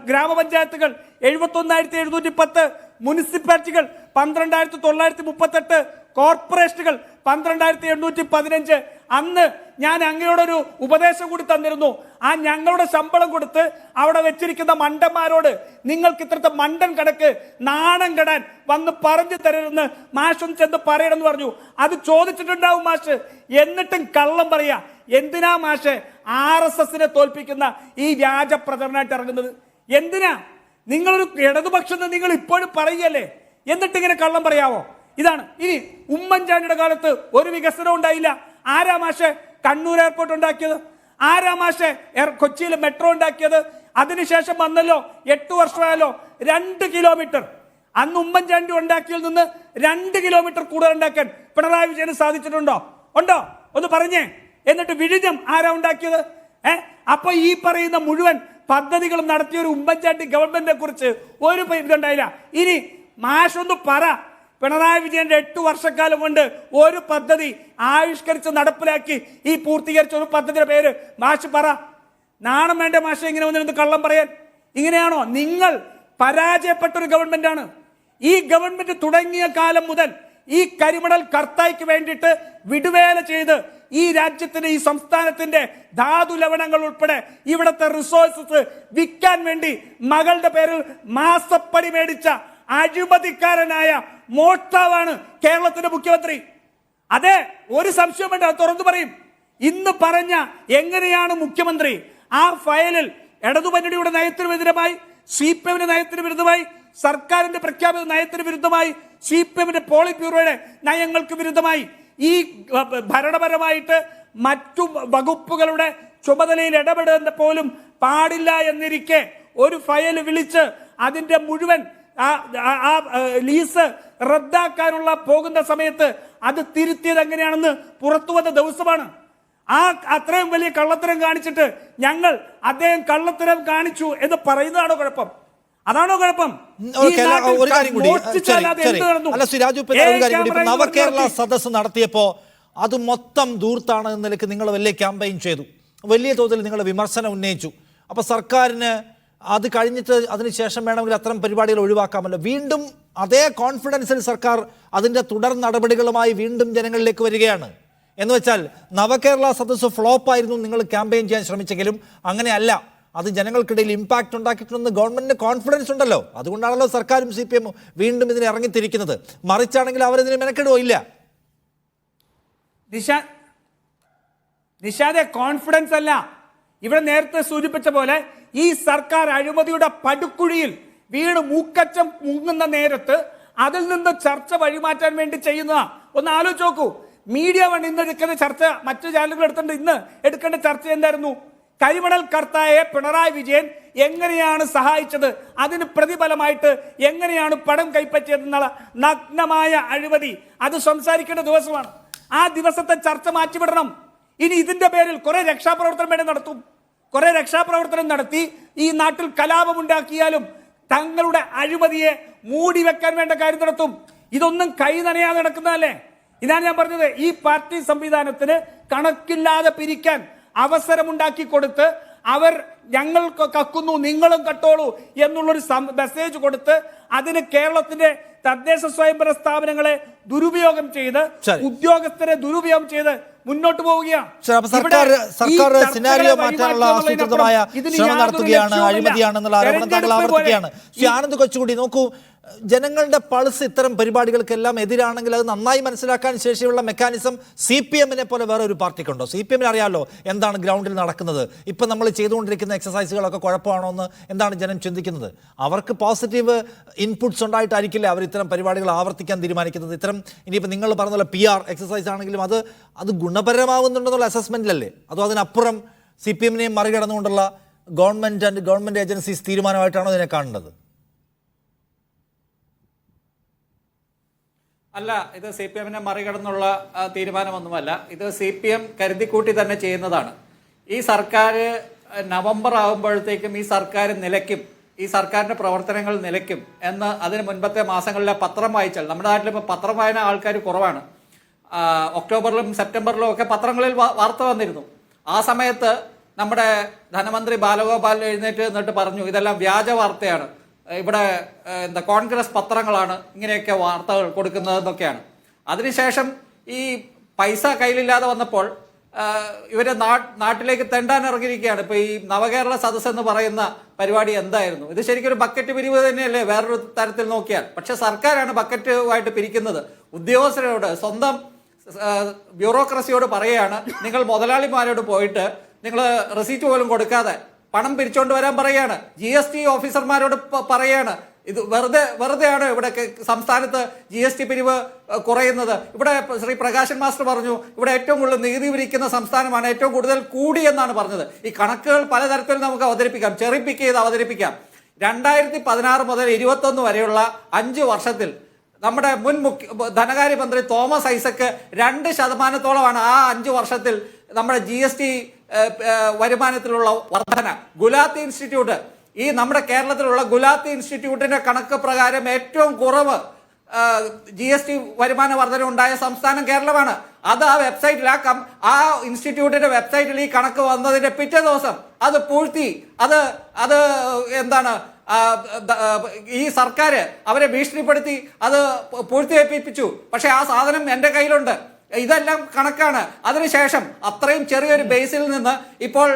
ഗ്രാമപഞ്ചായത്തുകൾ 71,710, മുനിസിപ്പാലിറ്റികൾ 12,938, കോർപ്പറേഷനുകൾ 12,815. അന്ന് ഞാൻ അങ്ങയോടൊരു ഉപദേശം കൂടി തന്നിരുന്നു. ആ ഞങ്ങളുടെ ശമ്പളം കൊടുത്ത് അവിടെ വെച്ചിരിക്കുന്ന മണ്ടന്മാരോട് നിങ്ങൾക്ക് ഇത്രത്തെ മണ്ടൻ കണക്ക് നാണം കെടാൻ വന്ന് പറഞ്ഞു തരരുതെന്ന് മാഷും ചെന്ന് പറയണമെന്ന് പറഞ്ഞു. അത് ചോദിച്ചിട്ടുണ്ടാവും മാഷ്. എന്നിട്ടും കള്ളം പറയാ. എന്തിനാ മാഷ് RSSനെ തോൽപ്പിക്കുന്ന ഈ വ്യാജ പ്രചരണമായിട്ട് ഇറങ്ങുന്നത്? എന്തിനാ? നിങ്ങളൊരു ഇടതുപക്ഷം നിങ്ങൾ ഇപ്പോഴും പറയുകയല്ലേ, എന്നിട്ട് ഇങ്ങനെ കള്ളം പറയാവോ? ഇതാണ്. ഇനി ഉമ്മൻചാണ്ടിയുടെ കാലത്ത് ഒരു വികസനം ഉണ്ടായില്ല. ആരാ മാഷെ കണ്ണൂർ എയർപോർട്ട് ഉണ്ടാക്കിയത്? ആരാ മാഷെ കൊച്ചിയിൽ മെട്രോ ഉണ്ടാക്കിയത്? അതിനുശേഷം വന്നല്ലോ 8 വർഷമായാലോ 2 കിലോമീറ്റർ. അന്ന് ഉമ്മൻചാണ്ടി ഉണ്ടാക്കിയതിൽ നിന്ന് 2 കിലോമീറ്റർ കൂടുതൽ ഉണ്ടാക്കാൻ പിണറായി വിജയന് സാധിച്ചിട്ടുണ്ടോ? ഉണ്ടോ? ഒന്ന് പറഞ്ഞേ. എന്നിട്ട് വിഴിഞ്ഞം ആരാ ഉണ്ടാക്കിയത്? അപ്പൊ ഈ പറയുന്ന മുഴുവൻ പദ്ധതികളും നടത്തിയ ഒരു ഉമ്മൻചാണ്ടി ഗവൺമെന്റിനെ കുറിച്ച് ഒരു ഇതുണ്ടായില്ല. ഇനി മാഷൊന്ന് പറ, പിണറായി വിജയന്റെ 8 വർഷക്കാലം കൊണ്ട് ഒരു പദ്ധതി ആവിഷ്കരിച്ച് നടപ്പിലാക്കി ഈ പൂർത്തീകരിച്ച ഒരു പദ്ധതിയുടെ പേര് മാഷ് പറ. നാണം വേണ്ട മാഷ ഇങ്ങനെ വന്നിരുന്ന് കള്ളം പറയാൻ? ഇങ്ങനെയാണോ? നിങ്ങൾ പരാജയപ്പെട്ടൊരു ഗവൺമെന്റാണ്. ഈ ഗവൺമെന്റ് തുടങ്ങിയ കാലം മുതൽ ഈ കരിമണൽ കർത്തായ്ക്ക് വേണ്ടിയിട്ട് വിടുവേല ചെയ്ത് ഈ രാജ്യത്തിന്റെ, ഈ സംസ്ഥാനത്തിന്റെ ധാതു ലവണങ്ങൾ ഉൾപ്പെടെ ഇവിടുത്തെ റിസോഴ്സസ് വിൽക്കാൻ വേണ്ടി മകളുടെ പേരിൽ മാസപ്പടി മേടിച്ച അഴിമതിക്കാരനായ മോഷ്ടാവാണ് കേരളത്തിന്റെ മുഖ്യമന്ത്രി. അതെ, ഒരു സംശയം വേണ്ട, തുറന്നു പറയും. ഇന്ന് പറഞ്ഞ എങ്ങനെയാണ് മുഖ്യമന്ത്രി ആ ഫയലിൽ ഇടതുമുന്നണിയുടെ നയത്തിന് വിരുദ്ധമായി, CPM നയത്തിന് വിരുദ്ധമായി, സർക്കാരിന്റെ പ്രഖ്യാപിത നയത്തിന് വിരുദ്ധമായി, CPM പോളിറ്റ് ബ്യൂറോയുടെ നയങ്ങൾക്ക് വിരുദ്ധമായി, ഈ ഭരണപരമായിട്ട് മറ്റു വകുപ്പുകളുടെ ചുമതലയിൽ ഇടപെടുന്ന പോലും പാടില്ല എന്നിരിക്കെ ഒരു ഫയൽ വിളിച്ച് അതിന്റെ മുഴുവൻ ലീസ് റദ്ദാക്കാനുള്ള പോകുന്ന സമയത്ത് അത് തിരുത്തിയത് എങ്ങനെയാണെന്ന് പുറത്തു വന്ന ദിവസമാണ്. അത്രയും വലിയ കള്ളത്തരം കാണിച്ചിട്ട് ഞങ്ങൾ അദ്ദേഹം കള്ളത്തരം കാണിച്ചു എന്ന് പറയുന്നതാണോ കുഴപ്പം? അതാണോ കുഴപ്പം? ഒരു കാര്യം കൂടി, നവകേരള സദസ് നടത്തിയപ്പോ അത് മൊത്തം ദൂർത്താണ് എന്ന നിലയ്ക്ക് നിങ്ങൾ വലിയ ക്യാമ്പയിൻ ചെയ്തു, വലിയ തോതിൽ നിങ്ങൾ വിമർശനം ഉന്നയിച്ചു. അപ്പൊ സർക്കാരിന് അത് കഴിഞ്ഞിട്ട് അതിനുശേഷം വേണമെങ്കിൽ അത്തരം പരിപാടികൾ ഒഴിവാക്കാമല്ലോ. വീണ്ടും അതേ കോൺഫിഡൻസിൽ സർക്കാർ അതിന്റെ തുടർ നടപടികളുമായി വീണ്ടും ജനങ്ങളിലേക്ക് വരികയാണ്. എന്ന് വെച്ചാൽ നവകേരള സദസ് ഫ്ലോപ്പായിരുന്നു നിങ്ങൾ ക്യാമ്പയിൻ ചെയ്യാൻ ശ്രമിച്ചെങ്കിലും അങ്ങനെയല്ല, അത് ജനങ്ങൾക്കിടയിൽ ഇമ്പാക്ട് ഉണ്ടാക്കിയിട്ടുണ്ടെന്ന് ഗവൺമെന്റിന് കോൺഫിഡൻസ് ഉണ്ടല്ലോ. അതുകൊണ്ടാണല്ലോ സർക്കാരും CPM വീണ്ടും ഇതിനെ ഇറങ്ങിത്തിരിക്കുന്നത്. മറിച്ചാണെങ്കിൽ അവരിതിന് മെനക്കെടുവോ? ഇല്ല. നിഷാദെ, കോൺഫിഡൻസ് അല്ല. ഇവിടെ നേരത്തെ സൂചിപ്പിച്ച പോലെ ഈ സർക്കാർ അഴിമതിയുടെ പടുക്കുഴിയിൽ വീണ് മൂക്കച്ചം മുങ്ങുന്ന നേരത്ത് അതിൽ നിന്ന് ചർച്ച വഴിമാറ്റാൻ വേണ്ടി ചെയ്യുന്നതാ. ഒന്ന് ആലോചിച്ച് നോക്കൂ. മീഡിയ വൺ ഇന്ന് എടുക്കുന്ന ചർച്ച മറ്റു ചാനലുകൾ എടുത്തിട്ടുണ്ട്. ഇന്ന് എടുക്കേണ്ട ചർച്ച എന്തായിരുന്നു? കരിമണൽ കർത്തായെ പിണറായി വിജയൻ എങ്ങനെയാണ് സഹായിച്ചത്, അതിന് പ്രതിഫലമായിട്ട് എങ്ങനെയാണ് പണം കൈപ്പറ്റിയതെന്നുള്ള നഗ്നമായ അഴിമതി, അത് സംസാരിക്കേണ്ട ദിവസമാണ്. ആ ദിവസത്തെ ചർച്ച മാറ്റിവിടണം. ഇനി ഇതിന്റെ പേരിൽ കുറെ രക്ഷാപ്രവർത്തനം വേണ്ടി നടത്തും. കുറെ രക്ഷാപ്രവർത്തനം നടത്തി ഈ നാട്ടിൽ കലാപമുണ്ടാക്കിയാലും തങ്ങളുടെ അഴിമതിയെ മൂടി വെക്കാൻ വേണ്ട കാര്യം നടത്തും. ഇതൊന്നും കൈ നനയാതെ നടക്കുന്നതല്ലേ? ഇതാണ് ഞാൻ പറഞ്ഞത്. ഈ പാർട്ടി സംവിധാനത്തിന് കണക്കില്ലാതെ പിരിക്കാൻ അവസരമുണ്ടാക്കി കൊടുത്ത് അവർ ഞങ്ങൾ കക്കുന്നു നിങ്ങളും കട്ടോളൂ എന്നുള്ളൊരു മെസ്സേജ് കൊടുത്ത് അതിന് കേരളത്തിന്റെ തദ്ദേശ സ്വയംഭരണ സ്ഥാപനങ്ങളെ ദുരുപയോഗം ചെയ്ത്, ഉദ്യോഗസ്ഥരെ ദുരുപയോഗം ചെയ്ത് മുന്നോട്ട് പോവുകയാണ്. സർക്കാർ സിനാരിയോ മാറ്റാനുള്ള ആസൂത്രിതമായ ശ്രമം നടത്തുകയാണ്, അഴിമതിയാണെന്നുള്ള ആരോപണം താങ്കൾ ആവർത്തിക്കുകയാണ്. ശ്രീ ആനന്ദ് കൊച്ചുകൂടി നോക്കൂ, ജനങ്ങളുടെ പൾസ് ഇത്തരം പരിപാടികൾക്കെല്ലാം എതിരാണെങ്കിൽ അത് നന്നായി മനസ്സിലാക്കാൻ ശേഷിയുള്ള മെക്കാനിസം CPM പോലെ വേറെ ഒരു പാർട്ടിക്കുണ്ടോ? CPM അറിയാമല്ലോ എന്താണ് ഗ്രൗണ്ടിൽ നടക്കുന്നത്. ഇപ്പം നമ്മൾ ചെയ്തുകൊണ്ടിരിക്കുന്ന എക്സസൈസുകളൊക്കെ കുഴപ്പമാണോ എന്ന് എന്താണ് ജനം ചിന്തിക്കുന്നത്? അവർക്ക് പോസിറ്റീവ് ഇൻപുട്സ് ഉണ്ടായിട്ടായിരിക്കില്ല അവർ ഇത്തരം പരിപാടികൾ ആവർത്തിക്കാൻ തീരുമാനിക്കുന്നത്. ഇത്തരം ഇനിയിപ്പോൾ നിങ്ങൾ പറഞ്ഞ പോലെ PR എക്സസൈസ് ആണെങ്കിലും അത് ഗുണപരമാവുന്നുണ്ടെന്നുള്ള അസസ്മെന്റിലല്ലേ? അതോ അതിനപ്പുറം CPM മറികടന്നുകൊണ്ടുള്ള ഗവൺമെന്റ് ഏജൻസീസ് തീരുമാനമായിട്ടാണോ ഇതിനെ കാണേണ്ടത്? അല്ല, ഇത് CPM മറികടന്നുള്ള തീരുമാനമൊന്നുമല്ല. ഇത് CPM കരുതിക്കൂട്ടി തന്നെ ചെയ്യുന്നതാണ്. ഈ സർക്കാർ നവംബർ ആകുമ്പോഴത്തേക്കും ഈ സർക്കാർ നിലയ്ക്കും, ഈ സർക്കാരിന്റെ പ്രവർത്തനങ്ങൾ നിലയ്ക്കും എന്ന് അതിന് മുൻപത്തെ മാസങ്ങളിലെ പത്രം വായിച്ചാൽ, നമ്മുടെ നാട്ടിൽ ഇപ്പോൾ പത്രം വായന ആൾക്കാർ കുറവാണ്. ഒക്ടോബറിലും സെപ്റ്റംബറിലും ഒക്കെ പത്രങ്ങളിൽ വാർത്ത വന്നിരുന്നു. ആ സമയത്ത് നമ്മുടെ ധനമന്ത്രി ബാലഗോപാൽ എഴുന്നേറ്റ് എന്നിട്ട് പറഞ്ഞു ഇതെല്ലാം വ്യാജ വാർത്തയാണ്, ഇവിടെ കോൺഗ്രസ് പത്രങ്ങളാണ് ഇങ്ങനെയൊക്കെ വാർത്തകൾ കൊടുക്കുന്നതെന്നൊക്കെയാണ്. അതിനുശേഷം ഈ പൈസ കയ്യിലില്ലാതെ വന്നപ്പോൾ ഇവരെ നാട്ടിലേക്ക് തെണ്ടാൻ ഇറങ്ങിയിരിക്കുകയാണ്. ഇപ്പൊ ഈ നവകേരള സദസ് എന്ന് പറയുന്ന പരിപാടി എന്തായിരുന്നു? ഇത് ശരിക്കും ഒരു ബക്കറ്റ് പിരിവ് തന്നെയല്ലേ വേറൊരു തരത്തിൽ നോക്കിയാൽ. പക്ഷെ സർക്കാരാണ് ബക്കറ്റുമായിട്ട് പിരിക്കുന്നത്. ഉദ്യോഗസ്ഥരോട്, സ്വന്തം ബ്യൂറോക്രസിയോട് പറയുകയാണ്, നിങ്ങൾ മുതലാളിമാരോട് പോയിട്ട് നിങ്ങൾ റെസീറ്റ് പോലും കൊടുക്കാതെ പണം പിരിച്ചോണ്ട് വരാൻ പറയാണ്. GST ഓഫീസർമാരോട് പറയാണ്, ഇത് വെറുതെയാണ് ഇവിടെ സംസ്ഥാനത്ത് GST പിരിവ് കുറയുന്നത്. ഇവിടെ ശ്രീ പ്രകാശൻ മാസ്റ്റർ പറഞ്ഞു ഇവിടെ ഏറ്റവും കൂടുതൽ നികുതി പിരിക്കുന്ന സംസ്ഥാനമാണ്, ഏറ്റവും കൂടുതൽ കൂടി എന്നാണ് പറഞ്ഞത്. ഈ കണക്കുകൾ പലതരത്തിൽ നമുക്ക് അവതരിപ്പിക്കാം, ചെറിപ്പിക്ക് ചെയ്ത് അവതരിപ്പിക്കാം. 2016 മുതൽ 2021 വരെയുള്ള 5 വർഷത്തിൽ നമ്മുടെ മുൻ ധനകാര്യമന്ത്രി തോമസ് ഐസക്ക് 2% ആ 5 വർഷത്തിൽ നമ്മുടെ GST വരുമാനത്തിലുള്ള വർധന. ഗുലാത്തി ഇൻസ്റ്റിറ്റ്യൂട്ട്, ഈ നമ്മുടെ കേരളത്തിലുള്ള ഗുലാത്തി ഇൻസ്റ്റിറ്റ്യൂട്ടിന്റെ കണക്ക് പ്രകാരം ഏറ്റവും കുറവ് GST വരുമാന വർധന ഉണ്ടായ സംസ്ഥാനം കേരളമാണ്. അത് ആ വെബ്സൈറ്റിൽ ആ ഇൻസ്റ്റിറ്റ്യൂട്ടിന്റെ വെബ്സൈറ്റിൽ ഈ കണക്ക് വന്നതിന്റെ പിറ്റേ ദിവസം അത് പൂഴ്ത്തി അത് എന്താണ് ഈ സർക്കാർ അവരെ ഭീഷണിപ്പെടുത്തി അത് പൂഴ്ത്തിവെപ്പിച്ചു. പക്ഷെ ആ സാധനം എൻ്റെ കയ്യിലുണ്ട്. ഇതെല്ലാം കണക്കാണ്. അതിനുശേഷം അത്രയും ചെറിയൊരു ബേസിൽ നിന്ന് ഇപ്പോൾ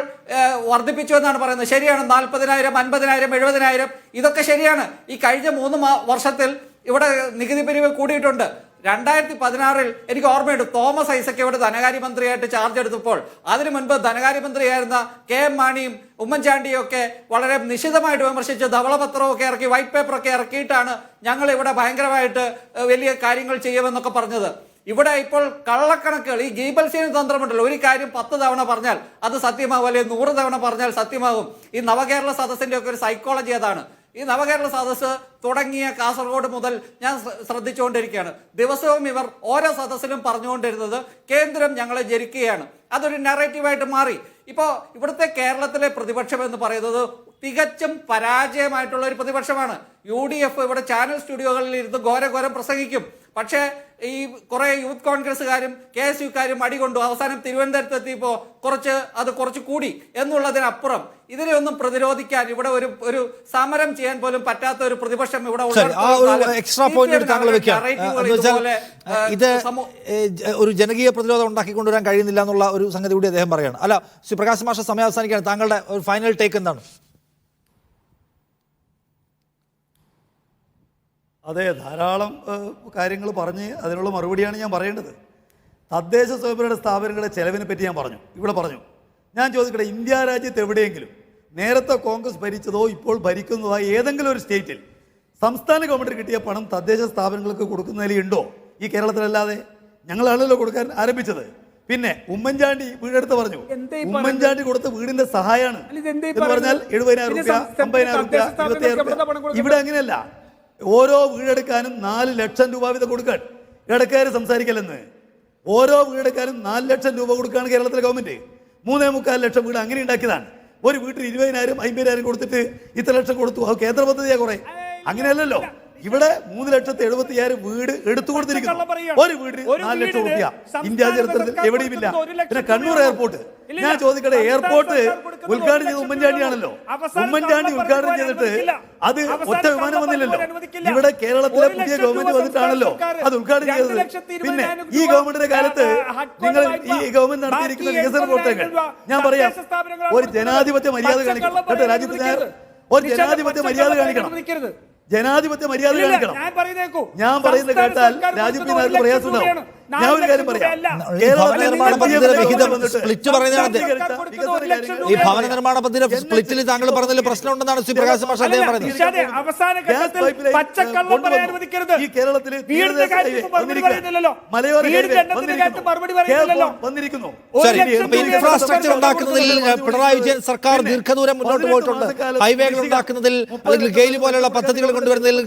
വർദ്ധിപ്പിച്ചു എന്നാണ് പറയുന്നത്. ശരിയാണ്, 40,000, 50,000, 70,000 ഇതൊക്കെ ശരിയാണ്. ഈ കഴിഞ്ഞ 3 വർഷത്തിൽ ഇവിടെ നികുതി പിരിവ് കൂടിയിട്ടുണ്ട്. 2016 എനിക്ക് ഓർമ്മയുണ്ട്, തോമസ് ഐസക്ക് ഇവിടെ ധനകാര്യമന്ത്രിയായിട്ട് ചാർജ് എടുത്തപ്പോൾ അതിനു മുൻപ് ധനകാര്യമന്ത്രിയായിരുന്ന KM മാണിയും ഉമ്മൻചാണ്ടിയും ഒക്കെ വളരെ നിശിതമായിട്ട് വിമർശിച്ച് ധവളപത്രമൊക്കെ ഇറക്കി, വൈറ്റ് പേപ്പറൊക്കെ ഇറക്കിയിട്ടാണ് ഞങ്ങൾ ഇവിടെ ഭയങ്കരമായിട്ട് വലിയ കാര്യങ്ങൾ ചെയ്യുമെന്നൊക്കെ പറഞ്ഞത്. ഇവിടെ ഇപ്പോൾ കള്ളക്കണക്കുകൾ, ഈ ഗീബൽസിന് തന്ത്രമുണ്ടല്ലോ, ഒരു കാര്യം 10 തവണ പറഞ്ഞാൽ അത് സത്യമാകും, അല്ലെങ്കിൽ 100 തവണ പറഞ്ഞാൽ സത്യമാകും. ഈ നവകേരള സദസ്സിന്റെ ഒക്കെ ഒരു സൈക്കോളജി അതാണ്. ഈ നവകേരള സദസ്സ് തുടങ്ങിയ കാസർഗോഡ് മുതൽ ഞാൻ ശ്രദ്ധിച്ചുകൊണ്ടിരിക്കുകയാണ്. ദിവസവും ഇവർ ഓരോ സദസ്സിലും പറഞ്ഞുകൊണ്ടിരുന്നത് കേന്ദ്രം ഞങ്ങളെ ജരിക്കുകയാണ്. അതൊരു നറേറ്റീവായിട്ട് മാറി. ഇപ്പോൾ ഇവിടുത്തെ കേരളത്തിലെ പ്രതിപക്ഷം എന്ന് പറയുന്നത് തികച്ചും പരാജയമായിട്ടുള്ള ഒരു പ്രതിപക്ഷമാണ്. UDF ഇവിടെ ചാനൽ സ്റ്റുഡിയോകളിൽ ഇരുന്ന് ഘോരം പ്രസംഗിക്കും. പക്ഷേ ഈ കുറെ യൂത്ത് കോൺഗ്രസ്സുകാരും KSUക്കാരും അടികൊണ്ടു. അവസാനം തിരുവനന്തപുരത്ത് എത്തിയപ്പോൾ കുറച്ച് കൂടി എന്നുള്ളതിനപ്പുറം ഇതിനെ ഒന്നും പ്രതിരോധിക്കാൻ ഇവിടെ ഒരു സമരം ചെയ്യാൻ പോലും പറ്റാത്ത ഒരു പ്രതിപക്ഷം ഇവിടെ എക്സ്ട്രാ പോയിന്റ് താങ്കൾ വെക്കാം. ഇത് ഒരു ജനകീയ പ്രതിരോധം ഉണ്ടാക്കിക്കൊണ്ടുവരാൻ കഴിയുന്നില്ല എന്നുള്ള ഒരു സംഗതി കൂടി അദ്ദേഹം പറയാണ്. അല്ല, ശ്രീ പ്രകാശ് മാഷ, സമയം അവസാനിക്കുകയാണ്. താങ്കളുടെ ഒരു ഫൈനൽ ടേക്ക് എന്താണ്? അതെ, ധാരാളം കാര്യങ്ങൾ പറഞ്ഞ് അതിനുള്ള മറുപടിയാണ് ഞാൻ പറയേണ്ടത്. തദ്ദേശ സ്വയംഭരണ സ്ഥാപനങ്ങളുടെ ചെലവിനെ പറ്റി ഞാൻ പറഞ്ഞു. ഞാൻ ചോദിക്കട്ടെ, ഇന്ത്യ രാജ്യത്ത് എവിടെയെങ്കിലും നേരത്തെ കോൺഗ്രസ് ഭരിച്ചതോ ഇപ്പോൾ ഭരിക്കുന്നതോ ഏതെങ്കിലും ഒരു സ്റ്റേറ്റിൽ സംസ്ഥാന ഗവൺമെൻറ് കിട്ടിയ പണം തദ്ദേശ സ്ഥാപനങ്ങൾക്ക് കൊടുക്കുന്നതിൽ ഉണ്ടോ? ഈ കേരളത്തിലല്ലാതെ ഞങ്ങളാണല്ലോ കൊടുക്കാൻ ആരംഭിച്ചത്. പിന്നെ ഉമ്മൻചാണ്ടി വീടെടുത്ത് പറഞ്ഞു, ഉമ്മൻചാണ്ടി കൊടുത്ത വീടിന്റെ സഹായമാണ് എന്ന് പറഞ്ഞാൽ 70,000 രൂപ, 50,000 രൂപ, 20,000 രൂപ. ഇവിടെ അങ്ങനെയല്ല. ഓരോ വീടെടുക്കാനും 4 ലക്ഷം രൂപ വീതം കൊടുക്കാൻ ഇടക്കാർ സംസാരിക്കലെന്ന്. ഓരോ വീടെടുക്കാനും 4 ലക്ഷം രൂപ കൊടുക്കുകയാണ് കേരളത്തിലെ ഗവൺമെന്റ്. 3.25 ലക്ഷം വീട് അങ്ങനെ ഉണ്ടാക്കിയതാണ്. ഒരു വീട്ടിൽ 20,000, 50,000 കൊടുത്തിട്ട് ഇത്ര ലക്ഷം കൊടുത്തു. അത് കേന്ദ്ര പദ്ധതിയാ കുറെ. അങ്ങനെയല്ലല്ലോ. ഇവിടെ 3,70,000 വീട് എടുത്തു കൊടുത്തിരിക്കുന്നു. ഒരു വീടിന് 4 ലക്ഷം രൂപ ഇന്ത്യ ചരിത്രത്തിൽ എവിടെയുമില്ല. പിന്നെ കണ്ണൂർ എയർപോർട്ട്, ഞാൻ ചോദിക്കട്ടെ, എയർപോർട്ട് ഉദ്ഘാടനം ചെയ്ത് ഉമ്മൻചാണ്ടിയാണല്ലോ. ഉമ്മൻചാണ്ടി ഉദ്ഘാടനം ചെയ്തിട്ട് അത് ഒറ്റ വിമാനം വന്നില്ലല്ലോ. ഇവിടെ കേരളത്തിലെ പുതിയ ഗവൺമെന്റ് വന്നിട്ടാണല്ലോ അത് ഉദ്ഘാടനം ചെയ്തത്. പിന്നെ ഈ ഗവൺമെന്റിന്റെ കാലത്ത് നിങ്ങൾ ഈ ഗവൺമെന്റ് നടത്തിയിരിക്കുന്ന വികസന പ്രവർത്തനങ്ങൾ ഞാൻ പറയാം. ഒരു ജനാധിപത്യ മര്യാദ കാണിക്കണം കേട്ടോ രാജ്യത്ത്. ഒരു ജനാധിപത്യ മര്യാദ കാണിക്കണം. ജനാധിപത്യ മര്യാദ കാണിക്കണം. ഞാൻ പറയുന്നത് കേട്ടാൽ രാജ്യത്തിന് പ്രയാസമുണ്ടാവും. ഞാൻ ഒരു കാര്യം പറയാം. ഈ ഭവന നിർമ്മാണ പദ്ധതിയുടെ സ്പ്ലിറ്റിൽ താങ്കൾ പറഞ്ഞതിൽ പ്രശ്നമുണ്ടെന്നാണ് ശ്രീ പ്രകാശ് മാഷ് അദ്ദേഹം പറഞ്ഞത്. ഈ കേരളത്തിൽ വന്നിരിക്കുന്നു. ഇൻഫ്രാസ്ട്രക്ചർ ഉണ്ടാക്കുന്നതിൽ പിണറായി വിജയൻ സർക്കാർ ദീർഘദൂരം മുന്നോട്ട് പോയിട്ടുണ്ട്. ഹൈവേകൾ ഉണ്ടാക്കുന്നതിൽ, അല്ലെങ്കിൽ ഗെയിൽ പോലെയുള്ള പദ്ധതികൾ കൊണ്ടുവരുന്നതിൽ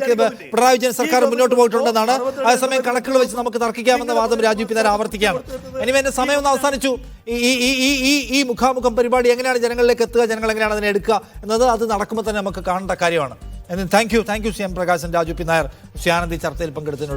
പിണറായി വിജയൻ സർക്കാർ മുന്നോട്ട് പോയിട്ടുണ്ടെന്നാണ്. അതേസമയം കണക്കുകൾ വെച്ച് നമുക്ക് തർക്കിക്കാമെന്ന വാദം രാജു പിതാർ ആവർത്തിക്കുകയാണ്. ഇനി എന്റെ സമയം ഒന്ന് അവസാനിച്ചു. ഈ മുഖാമുഖം പരിപാടി എങ്ങനെയാണ് ജനങ്ങളിലേക്ക് എത്തുക, ജനങ്ങൾ എങ്ങനെയാണ് അതിനെ എടുക്കുക എന്നത് അത് നടക്കുമ്പോൾ തന്നെ നമുക്ക് കാണേണ്ട കാര്യമാണ്. Thank you CM Prakashan, Raju P Nair, Sree Anandi ചർച്ചയിൽ പങ്കെടുത്തതിനോട്.